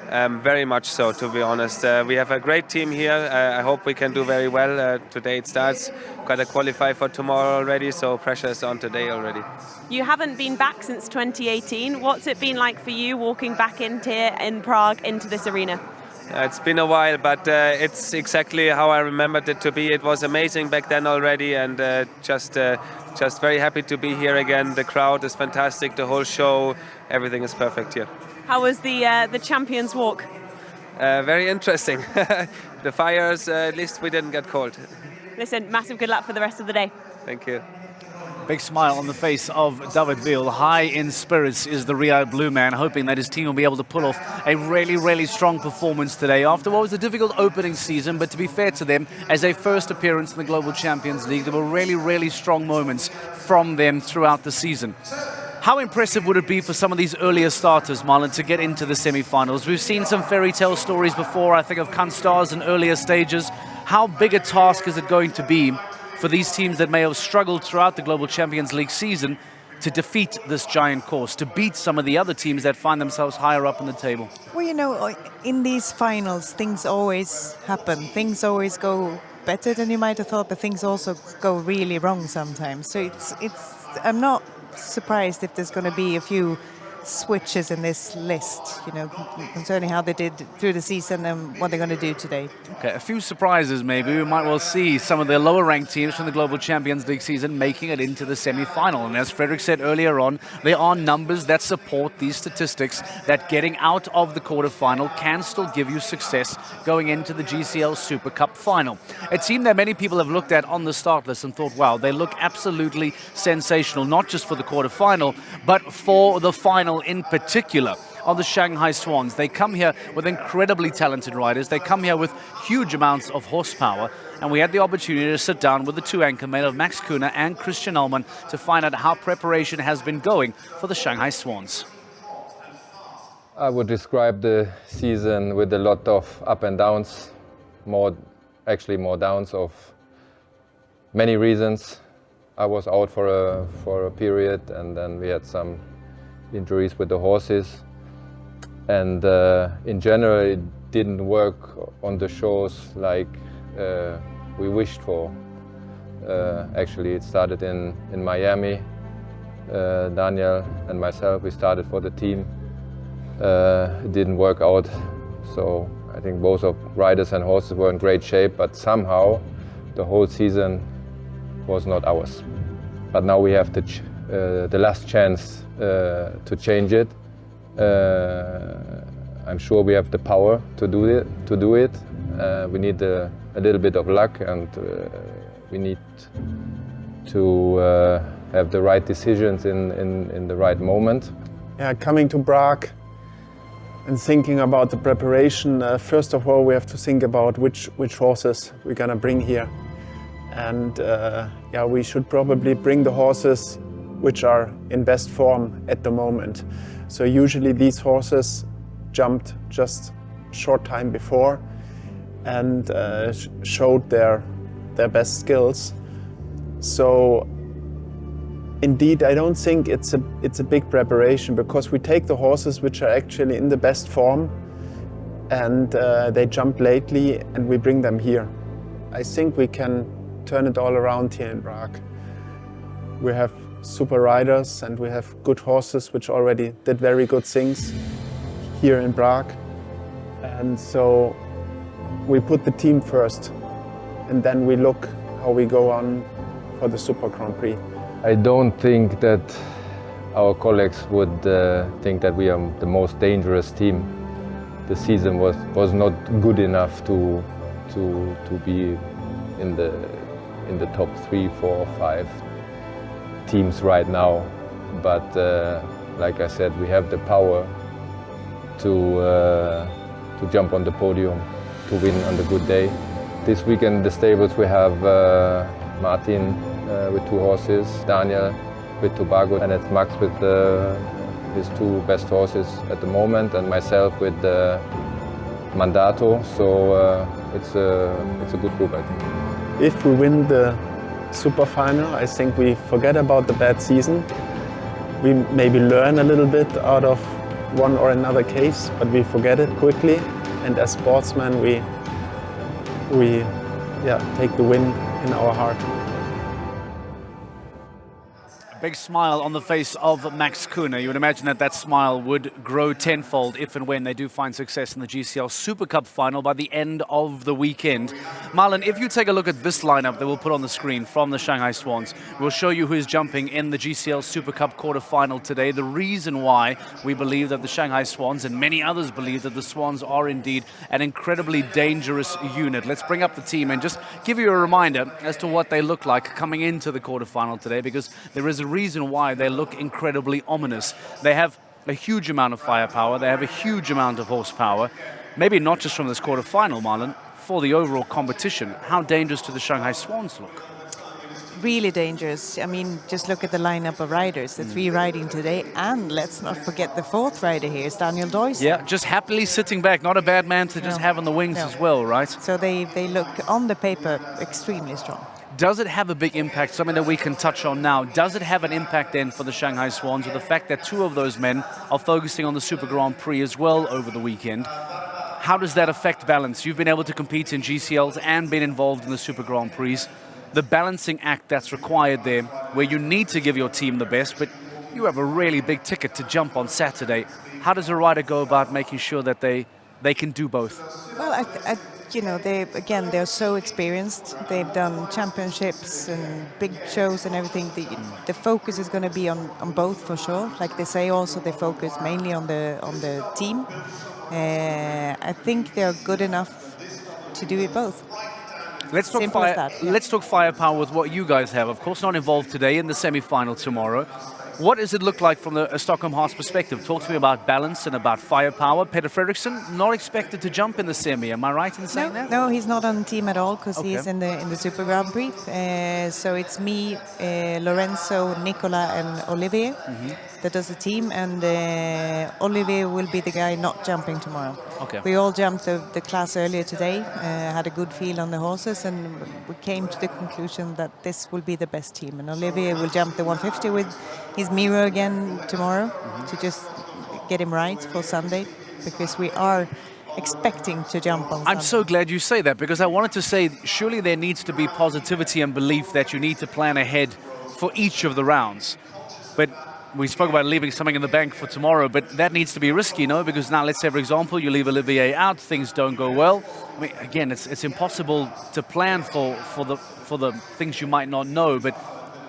Very much so, to be honest. We have a great team here. I hope we can do very well. Today it starts. Got to qualify for tomorrow already, so pressure is on today already. You haven't been back since 2018. What's it been like for you walking back into here in Prague into this arena? It's been a while, but it's exactly how I remembered it to be. It was amazing back then already, and just very happy to be here again. The crowd is fantastic, the whole show, everything is perfect here. How was the Champions Walk? Very interesting. The fires, at least we didn't get cold. Listen, massive good luck for the rest of the day. Thank you. Big smile on the face of David Ville. High in spirits is the Riyadh Blue Man, hoping that his team will be able to pull off a really, really strong performance today after what was a difficult opening season. But to be fair to them, as a first appearance in the Global Champions League, there were really, really strong moments from them throughout the season. How impressive would it be for some of these earlier starters, Marlon, to get into the semi-finals? We've seen some fairy tale stories before. I think of Kunstars in earlier stages. How big a task is it going to be for these teams that may have struggled throughout the Global Champions League season to defeat this giant course, to beat some of the other teams that find themselves higher up on the table? Well, you know, in these finals, things always happen. Things always go better than you might have thought, but things also go really wrong sometimes. So I'm not surprised if there's going to be a few switches in this list, you know, concerning how they did through the season and what they're going to do today. Okay, a few surprises maybe. We might well see some of the lower ranked teams from the Global Champions League season making it into the semi-final. And as Frederick said earlier on, there are numbers that support these statistics that getting out of the quarterfinal can still give you success going into the GCL Super Cup final. A team that many people have looked at on the start list and thought, wow, they look absolutely sensational, not just for the quarterfinal, but for the final in particular, are the Shanghai Swans. They come here with incredibly talented riders. They come here with huge amounts of horsepower. And we had the opportunity to sit down with the two anchormen of Max Kuhner and Christian Ullmann to find out how preparation has been going for the Shanghai Swans. I would describe the season with a lot of up and downs, more downs of many reasons. I was out for a period, and then we had some injuries with the horses, and in general it didn't work on the shows like we wished for. Actually, it started in Miami. Daniel and myself, we started for the team. It didn't work out, so I think both of riders and horses were in great shape, but somehow the whole season was not ours. But now we have the last chance to change it. I'm sure we have the power to do it. We need a little bit of luck, and we need to have the right decisions in the right moment. Yeah, coming to Prague and thinking about the preparation, first of all we have to think about which horses we're gonna bring here. And yeah, we should probably bring the horses which are in best form at the moment. So usually these horses jumped just short time before and showed their best skills. So indeed, I don't think it's a big preparation, because we take the horses which are actually in the best form and they jumped lately, and we bring them here. I think we can turn it all around here in Prague. We have super riders and we have good horses which already did very good things here in Prague. And so we put the team first, and then we look how we go on for the Super Grand Prix. I don't think that our colleagues would think that we are the most dangerous team. The season was not good enough to be in the top 3, 4, 5 teams right now. But like I said, we have the power to jump on the podium, to win on the good day. This weekend in the stables we have Martin with 2 horses, Daniel with Tobago, and it's Max with his 2 best horses at the moment, and myself with Mandato. So it's a good group, I think. If we win the Super Final, I think we forget about the bad season. We maybe learn a little bit out of one or another case, but we forget it quickly. And as sportsmen, we take the win in our heart. Big smile on the face of Max Kuhner. You would imagine that smile would grow tenfold if and when they do find success in the GCL Super Cup final by the end of the weekend. Marlon, if you take a look at this lineup that we'll put on the screen from the Shanghai Swans, we'll show you who is jumping in the GCL Super Cup quarterfinal today. The reason why we believe that the Shanghai Swans, and many others believe that the Swans, are indeed an incredibly dangerous unit. Let's bring up the team and just give you a reminder as to what they look like coming into the quarterfinal today, because there is a reason why they look incredibly ominous. They have a huge amount of firepower, they have a huge amount of horsepower, maybe not just from this quarterfinal, Marlon, for the overall competition. How dangerous do the Shanghai Swans look? Really dangerous. I mean, just look at the lineup of riders, the 3 riding today, and let's not forget the 4th rider here is Daniel Doyce. Yeah, just happily sitting back, not a bad man to just have on the wings as well, right? So they look on the paper extremely strong. Does it have a big impact, something that we can touch on now? Does it have an impact then for the Shanghai Swans with the fact that 2 of those men are focusing on the Super Grand Prix as well over the weekend? How does that affect balance? You've been able to compete in GCLs and been involved in the Super Grand Prix. The balancing act that's required there, where you need to give your team the best, but You have a really big ticket to jump on Saturday. How does a rider go about making sure that they can do both? Well, you know, they're so experienced. They've done championships and big shows and everything. The focus is going to be on both for sure. Like they say, also they focus mainly on the team. I think they're good enough to do it both. Let's talk firepower with what you guys have. Of course, not involved today, in the semi-final tomorrow. What does it look like from the Stockholm Hearts perspective? Talk to me about balance and about firepower. Peter Fredriksson, not expected to jump in the semi. Am I right in saying that? No, he's not on the team at all because he's in the Super Grand Prix. So it's me, Lorenzo, Nicola, and Olivier that does the team, and Olivier will be the guy not jumping tomorrow. Okay. We all jumped the class earlier today, had a good feel on the horses, and we came to the conclusion that this will be the best team. And Olivier will jump the 150 with his mirror again tomorrow to just get him right for Sunday, because we are expecting to jump on Sunday. I'm so glad you say that, because I wanted to say surely there needs to be positivity and belief that you need to plan ahead for each of the rounds. But we spoke about leaving something in the bank for tomorrow, but that needs to be risky, no? Because now, let's say, for example, you leave Olivier out, things don't go well. I mean, again, it's impossible to plan for the things you might not know, but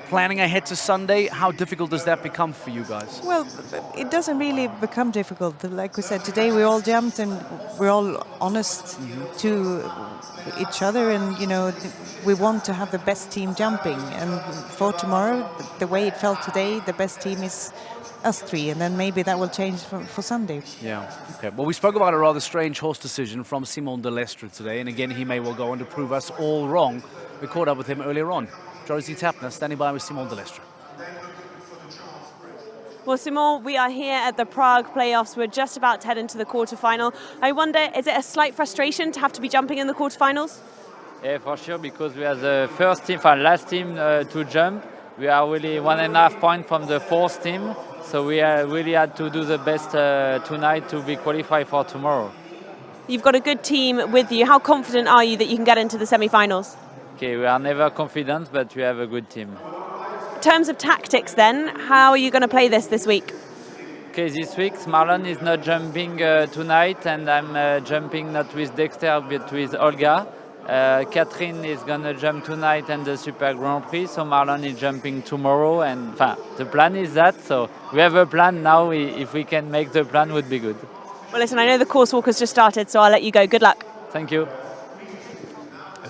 planning ahead to Sunday, how difficult does that become for you guys? Well, it doesn't really become difficult. Like we said, today we all jumped and we're all honest to each other, and, you know, we want to have the best team jumping. And for tomorrow, the way it felt today, the best team is us three, and then maybe that will change for Sunday. Yeah, okay. Well, we spoke about a rather strange horse decision from Simon de Lestre today, and again, he may well go on to prove us all wrong. We caught up with him earlier on. Josie Tapner standing by with Simon de Lestre. Well, Simon, we are here at the Prague Playoffs. We're just about to head into the quarterfinal. I wonder, is it a slight frustration to have to be jumping in the quarterfinals? Yeah, for sure, because we are the first team, last team to jump. We are really 1.5 points from the fourth team, so we really had to do the best tonight to be qualified for tomorrow. You've got a good team with you. How confident are you that you can get into the semi-finals? Okay, we are never confident, but we have a good team. In terms of tactics then, how are you going to play this week? Okay, this week Marlon is not jumping tonight, and I'm jumping not with Dexter but with Olga. Catherine is going to jump tonight and the Super Grand Prix, so Marlon is jumping tomorrow, and the plan is that, so we have a plan now. If we can make the plan, would be good. Well, listen, I know the course walk has just started, so I'll let you go. Good luck. Thank you.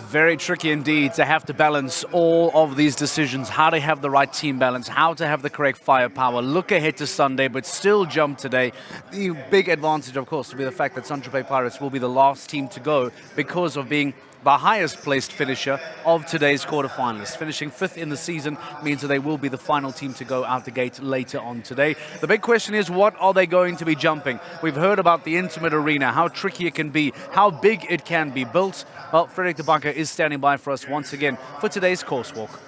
Very tricky indeed to have to balance all of these decisions, how to have the right team balance, how to have the correct firepower, look ahead to Sunday, but still jump today. The big advantage, of course, will be the fact that Saint-Tropez Pirates will be the last team to go because of being the highest placed finisher of today's quarterfinalists. Finishing 5th in the season means that they will be the final team to go out the gate later on today. The big question is, what are they going to be jumping? We've heard about the intimate arena, how tricky it can be, how big it can be built. Well, Frederik de Backer is standing by for us once again for today's course walk.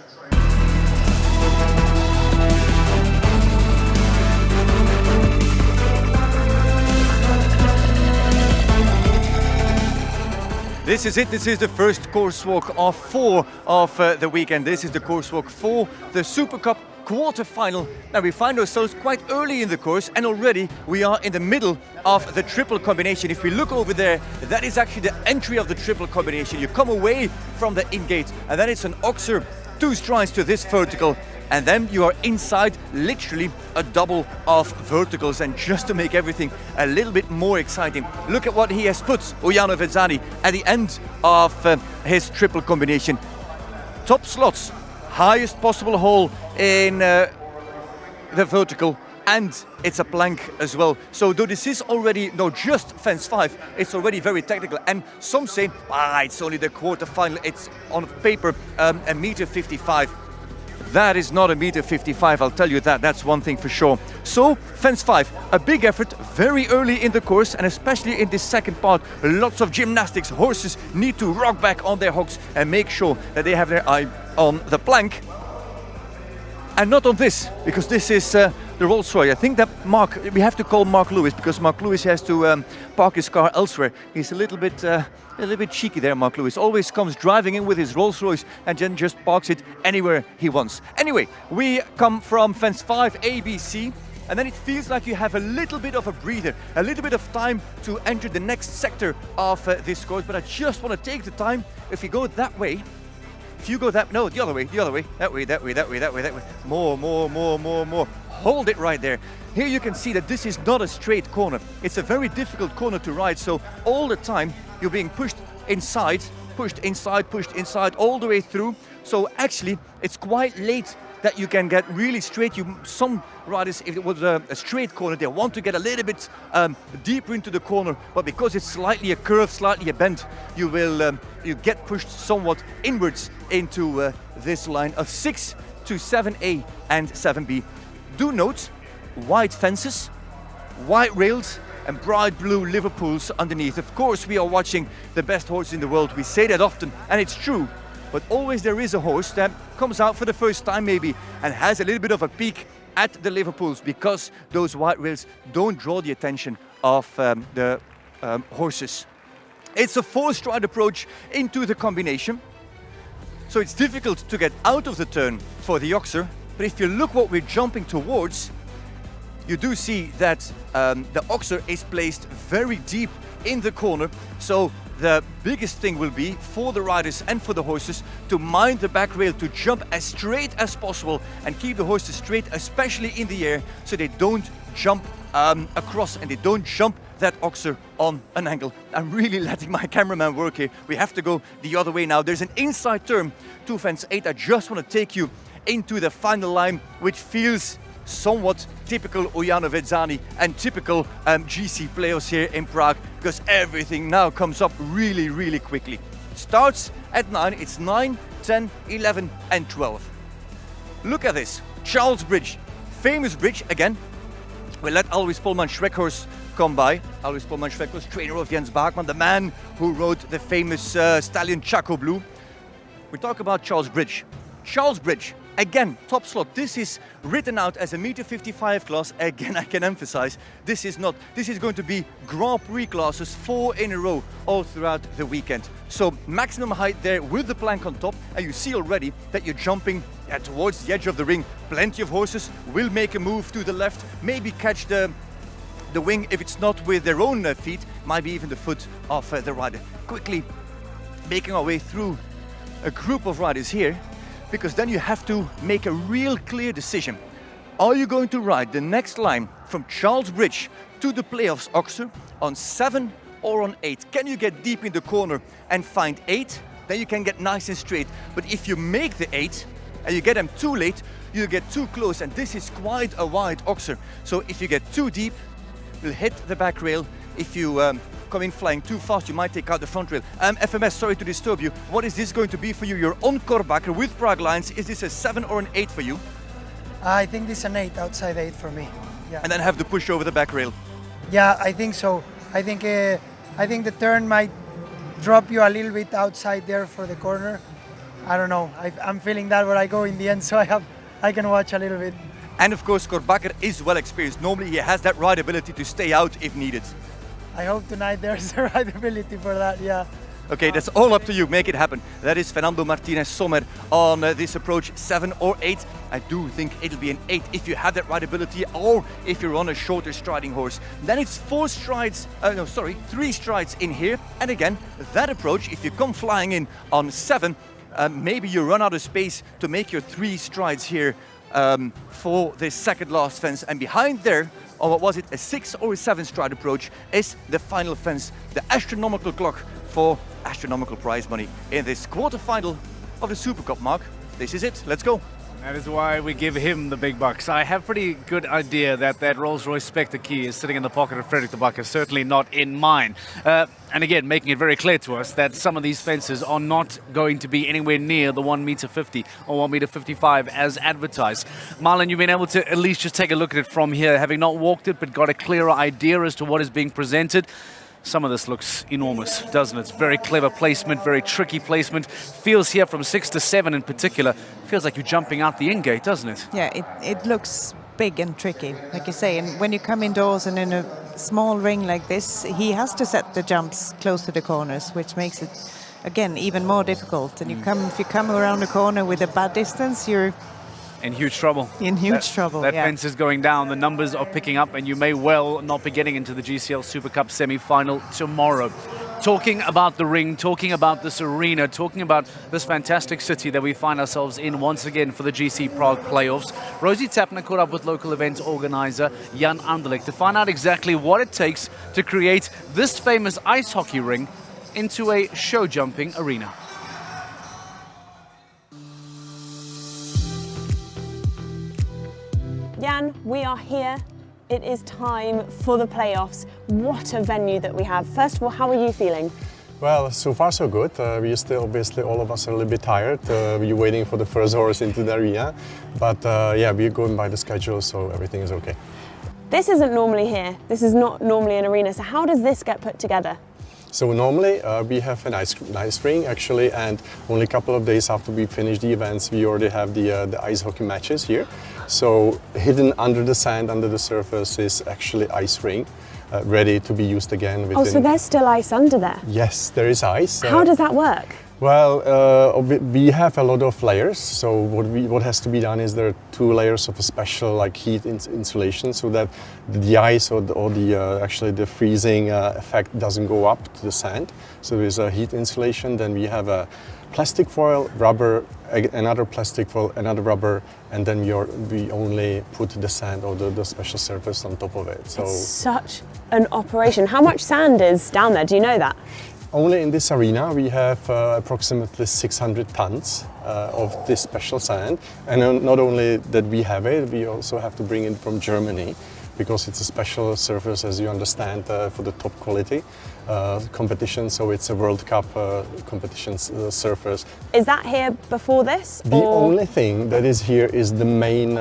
This is it. This is the first course walk of 4 of the weekend. This is the course walk for the Super Cup quarter-final. Now we find ourselves quite early in the course, and already we are in the middle of the triple combination. If we look over there, that is actually the entry of the triple combination. You come away from the in-gate, and then it's an oxer, 2 strides to this vertical, and then you are inside literally a double of verticals. And just to make everything a little bit more exciting, look at what he has put, Ojano Vezzani, at the end of his triple combination. Top slots, highest possible hole in the vertical, and it's a plank as well. So though this is already not just fence 5, it's already very technical. And some say, it's only the quarter-final, it's on paper a meter 55. That is not a meter 55, I'll tell you that, that's one thing for sure. So, fence 5, a big effort very early in the course, and especially in this second part, lots of gymnastics. Horses need to rock back on their hocks and make sure that they have their eye on the plank and not on this, because this is the Rolls Royce. I think that we have to call Mark Lewis, because Mark Lewis has to park his car elsewhere. He's a little bit cheeky there, Mark Lewis. Always comes driving in with his Rolls Royce and then just parks it anywhere he wants. Anyway, we come from fence 5 ABC, and then it feels like you have a little bit of a breather, a little bit of time to enter the next sector of this course. But I just want to take the time. If you go that way, the other way, that way. More. Hold it right there. Here you can see that this is not a straight corner. It's a very difficult corner to ride, so all the time you're being pushed inside, all the way through. So actually, it's quite late that you can get really straight. Some riders, if it was a straight corner, they want to get a little bit deeper into the corner, but because it's slightly a curve, slightly a bend, you get pushed somewhat inwards into this line of 6 to 7A and 7B. Do note, white fences, white rails, and bright blue Liverpools underneath. Of course, we are watching the best horse in the world. We say that often, and it's true. But always there is a horse that comes out for the first time maybe and has a little bit of a peek at the Liverpools, because those white rails don't draw the attention of the horses. It's a 4-stride approach into the combination. So it's difficult to get out of the turn for the Oxer. But if you look what we're jumping towards, you do see that the Oxer is placed very deep in the corner. So the biggest thing will be for the riders and for the horses to mind the back rail, to jump as straight as possible and keep the horses straight, especially in the air, so they don't jump across and they don't jump that Oxer on an angle. I'm really letting my cameraman work here. We have to go the other way now. There's an inside turn to fence 8. I just want to take you into the final line, which feels somewhat typical Ujano Vedzani and typical GC Playoffs here in Prague, because everything now comes up really, really quickly. Starts at 9, it's 9, 10, 11 and 12. Look at this, Charles Bridge, famous bridge again. We'll let Alois Polman-Schreckhorst come by. Alois Polman-Schreckhorst, trainer of Jens Bachmann, the man who rode the famous stallion Chaco Blue. We talk about Charles Bridge. Charles Bridge, again, top slot. This is written out as a meter 55 class. Again, I can emphasize, this is going to be Grand Prix classes, 4 in a row all throughout the weekend. So maximum height there with the plank on top, and you see already that you're jumping towards the edge of the ring. Plenty of horses will make a move to the left, maybe catch the wing if it's not with their own feet, might be even the foot of the rider. Quickly making our way through a group of riders here, because then you have to make a real clear decision. Are you going to ride the next line from Charles Bridge to the Playoffs Oxer on 7 or on 8? Can you get deep in the corner and find 8? Then you can get nice and straight. But if you make the 8 and you get them too late, you get too close, and this is quite a wide Oxer. So if you get too deep, you'll hit the back rail. If you come in flying too fast, you might take out the front rail. FMS, sorry to disturb you. What is this going to be for you? You're on Korbacher with Prague Lions. Is this a 7 or an 8 for you? I think this is an 8, outside 8 for me. Yeah. And then have to push over the back rail. Yeah, I think so. I think the turn might drop you a little bit outside there for the corner. I don't know. I'm feeling that where I go in the end, so I can watch a little bit. And of course, Korbacher is well experienced. Normally he has that rideability to stay out if needed. I hope tonight there's the rideability for that, yeah. Okay, that's all up to you. Make it happen. That is Fernando Martinez Sommer on this approach, 7 or 8. I do think it'll be an 8 if you have that rideability, or if you're on a shorter striding horse. Then it's 3 strides in here. And again, that approach, if you come flying in on 7, maybe you run out of space to make your 3 strides here for this second last fence. And behind there, or what was it, a 6 or a 7 stride approach, is the final fence, the astronomical clock for astronomical prize money in this quarterfinal of the Super Cup, Mark. This is it, let's go. That is why we give him the big bucks. I have pretty good idea that Rolls-Royce Spectre key is sitting in the pocket of Frederick de Backer, certainly not in mine. And again, making it very clear to us that some of these fences are not going to be anywhere near the 1 meter 50 or 1 meter 55 as advertised. Marlon, you've been able to at least just take a look at it from here, having not walked it, but got a clearer idea as to what is being presented. Some of this looks enormous, doesn't it? It's very clever placement, very tricky placement. Feels here from 6 to 7 in particular, feels like you're jumping out the in gate, doesn't it? Yeah, it looks big and tricky, like you say. And when you come indoors and in a small ring like this, he has to set the jumps close to the corners, which makes it, again, even more difficult. And if you come around the corner with a bad distance, you're in huge trouble. In huge trouble, That yeah. fence is going down, the numbers are picking up, and you may well not be getting into the GCL Super Cup semi-final tomorrow. Talking about the ring, talking about this arena, talking about this fantastic city that we find ourselves in once again for the GC Prague Playoffs, Rosie Tapner caught up with local event organizer Jan Anderlich to find out exactly what it takes to create this famous ice hockey ring into a show jumping arena. Jan, we are here. It is time for the playoffs. What a venue that we have. First of all, how are you feeling? Well, so far so good. We still, obviously, all of us are a little bit tired. We're waiting for the first horse into the arena. But yeah, we're going by the schedule, so everything is okay. This isn't normally here. This is not normally an arena. So how does this get put together? So normally we have an ice ring actually, and only a couple of days after we finish the events, we already have the ice hockey matches here. So hidden under the sand, under the surface, is actually ice ring, ready to be used again. Oh, so there's still ice under there? Yes, there is ice. How does that work? Well, we have a lot of layers. So what has to be done is there are 2 layers of a special like heat insulation, so that the ice or actually the freezing effect doesn't go up to the sand. So there's a heat insulation. Then we have a plastic foil, rubber, another plastic foil, another rubber, and then we only put the sand or the special surface on top of it. So it's such an operation. How much sand is down there? Do you know that? Only in this arena we have approximately 600 tons of this special sand, and not only that we have it, we also have to bring it from Germany, because it's a special surface, as you understand, for the top quality competition. So it's a World Cup competition surface. Is that here before this? The only thing that is here is the main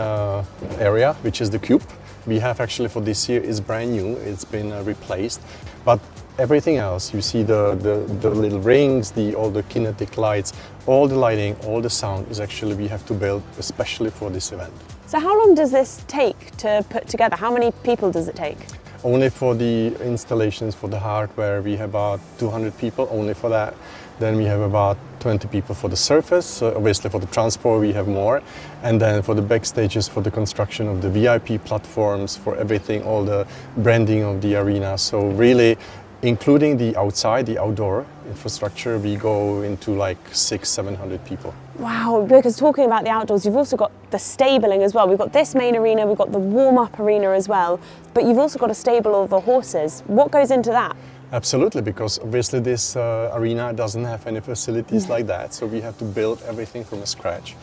area, which is the cube. We have actually for this year is brand new. It's been replaced, but everything else, you see the little rings, all the kinetic lights, all the lighting, all the sound is actually we have to build especially for this event. So how long does this take to put together? How many people does it take? Only for the installations, for the hardware, we have about 200 people, only for that. Then we have about 20 people for the surface. Obviously for the transport we have more. And then for the backstages, for the construction of the VIP platforms, for everything, all the branding of the arena. So really, including the outside, the outdoor infrastructure, we go into like 600-700 people. Wow, because talking about the outdoors, you've also got the stabling as well. We've got this main arena, we've got the warm-up arena as well, but you've also got a stable of the horses. What goes into that? Absolutely, because obviously this arena doesn't have any facilities like that, so we have to build everything from scratch.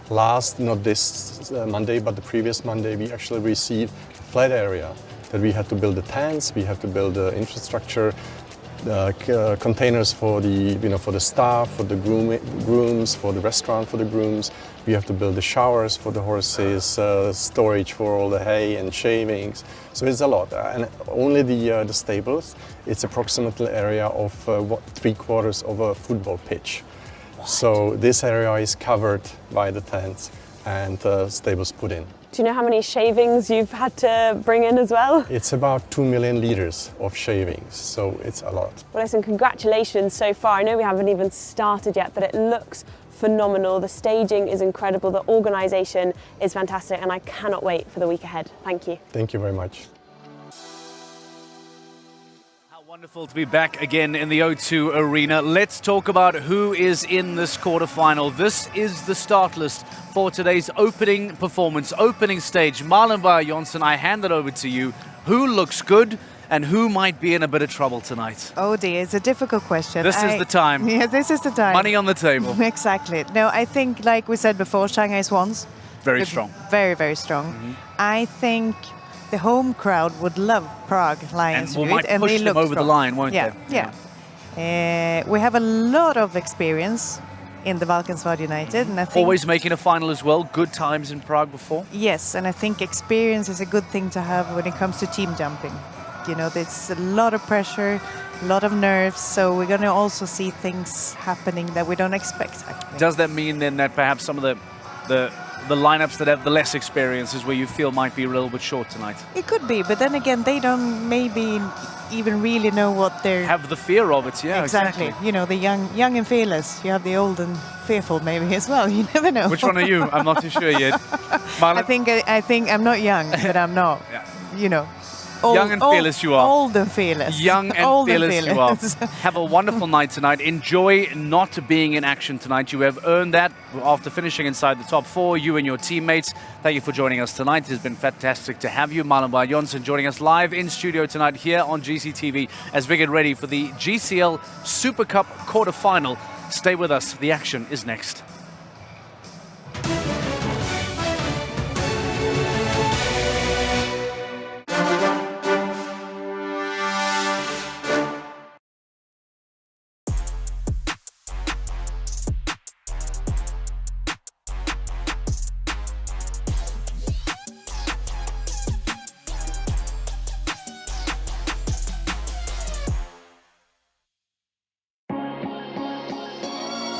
Not this Monday, but the previous Monday, we actually received a flat area that we had to build the tents, we have to build the infrastructure, containers for the staff, for the grooms, for the restaurant for the grooms. We have to build the showers for the horses, storage for all the hay and shavings. So it's a lot. And only the stables, it's approximately area of 3/4 of a football pitch. So this area is covered by the tents and stables put in. Do you know how many shavings you've had to bring in as well? It's about 2 million liters of shavings, so it's a lot. Well, listen, congratulations so far. I know we haven't even started yet, but it looks phenomenal. The staging is incredible, the organisation is fantastic, and I cannot wait for the week ahead. Thank you. Thank you very much. Wonderful to be back again in the O2 Arena. Let's talk about who is in this quarterfinal. This is the start list for today's opening performance, opening stage. Marlon Beyer-Jonsson, I hand it over to you. Who looks good and who might be in a bit of trouble tonight? Oh dear, it's a difficult question. This is the time. Yeah, this is the time. Money on the table. Exactly. No, I think, like we said before, Shanghai Swans. Very strong. Very, very strong. I think the home crowd would love Prague Lions. And might push them over the line, won't they? Yeah. We have a lot of experience in the Valkensvard United, and I think always making a final as well. Good times in Prague before. Yes, and I think experience is a good thing to have when it comes to team jumping. You know, there's a lot of pressure, a lot of nerves, so we're going to also see things happening that we don't expect. Actually. Does that mean then that perhaps some of the the lineups that have the less experience is where you feel might be a little bit short tonight? It could be, but then again, they don't maybe even really know what they're... Have the fear of it, yeah, exactly. You know, the young and fearless. You have the old and fearful maybe as well. You never know. Which one are you? I'm not too sure yet. Marlon? I think I'm not young, but I'm not, you know. Young and fearless you are. Old and fearless. Young and Old fearless you are. Have a wonderful night tonight. Enjoy not being in action tonight. You have earned that after finishing inside the top 4, you and your teammates. Thank you for joining us tonight. It has been fantastic to have you. Marlon Jonsson joining us live in studio tonight here on GCTV as we get ready for the GCL Super Cup quarter-final. Stay with us. The action is next.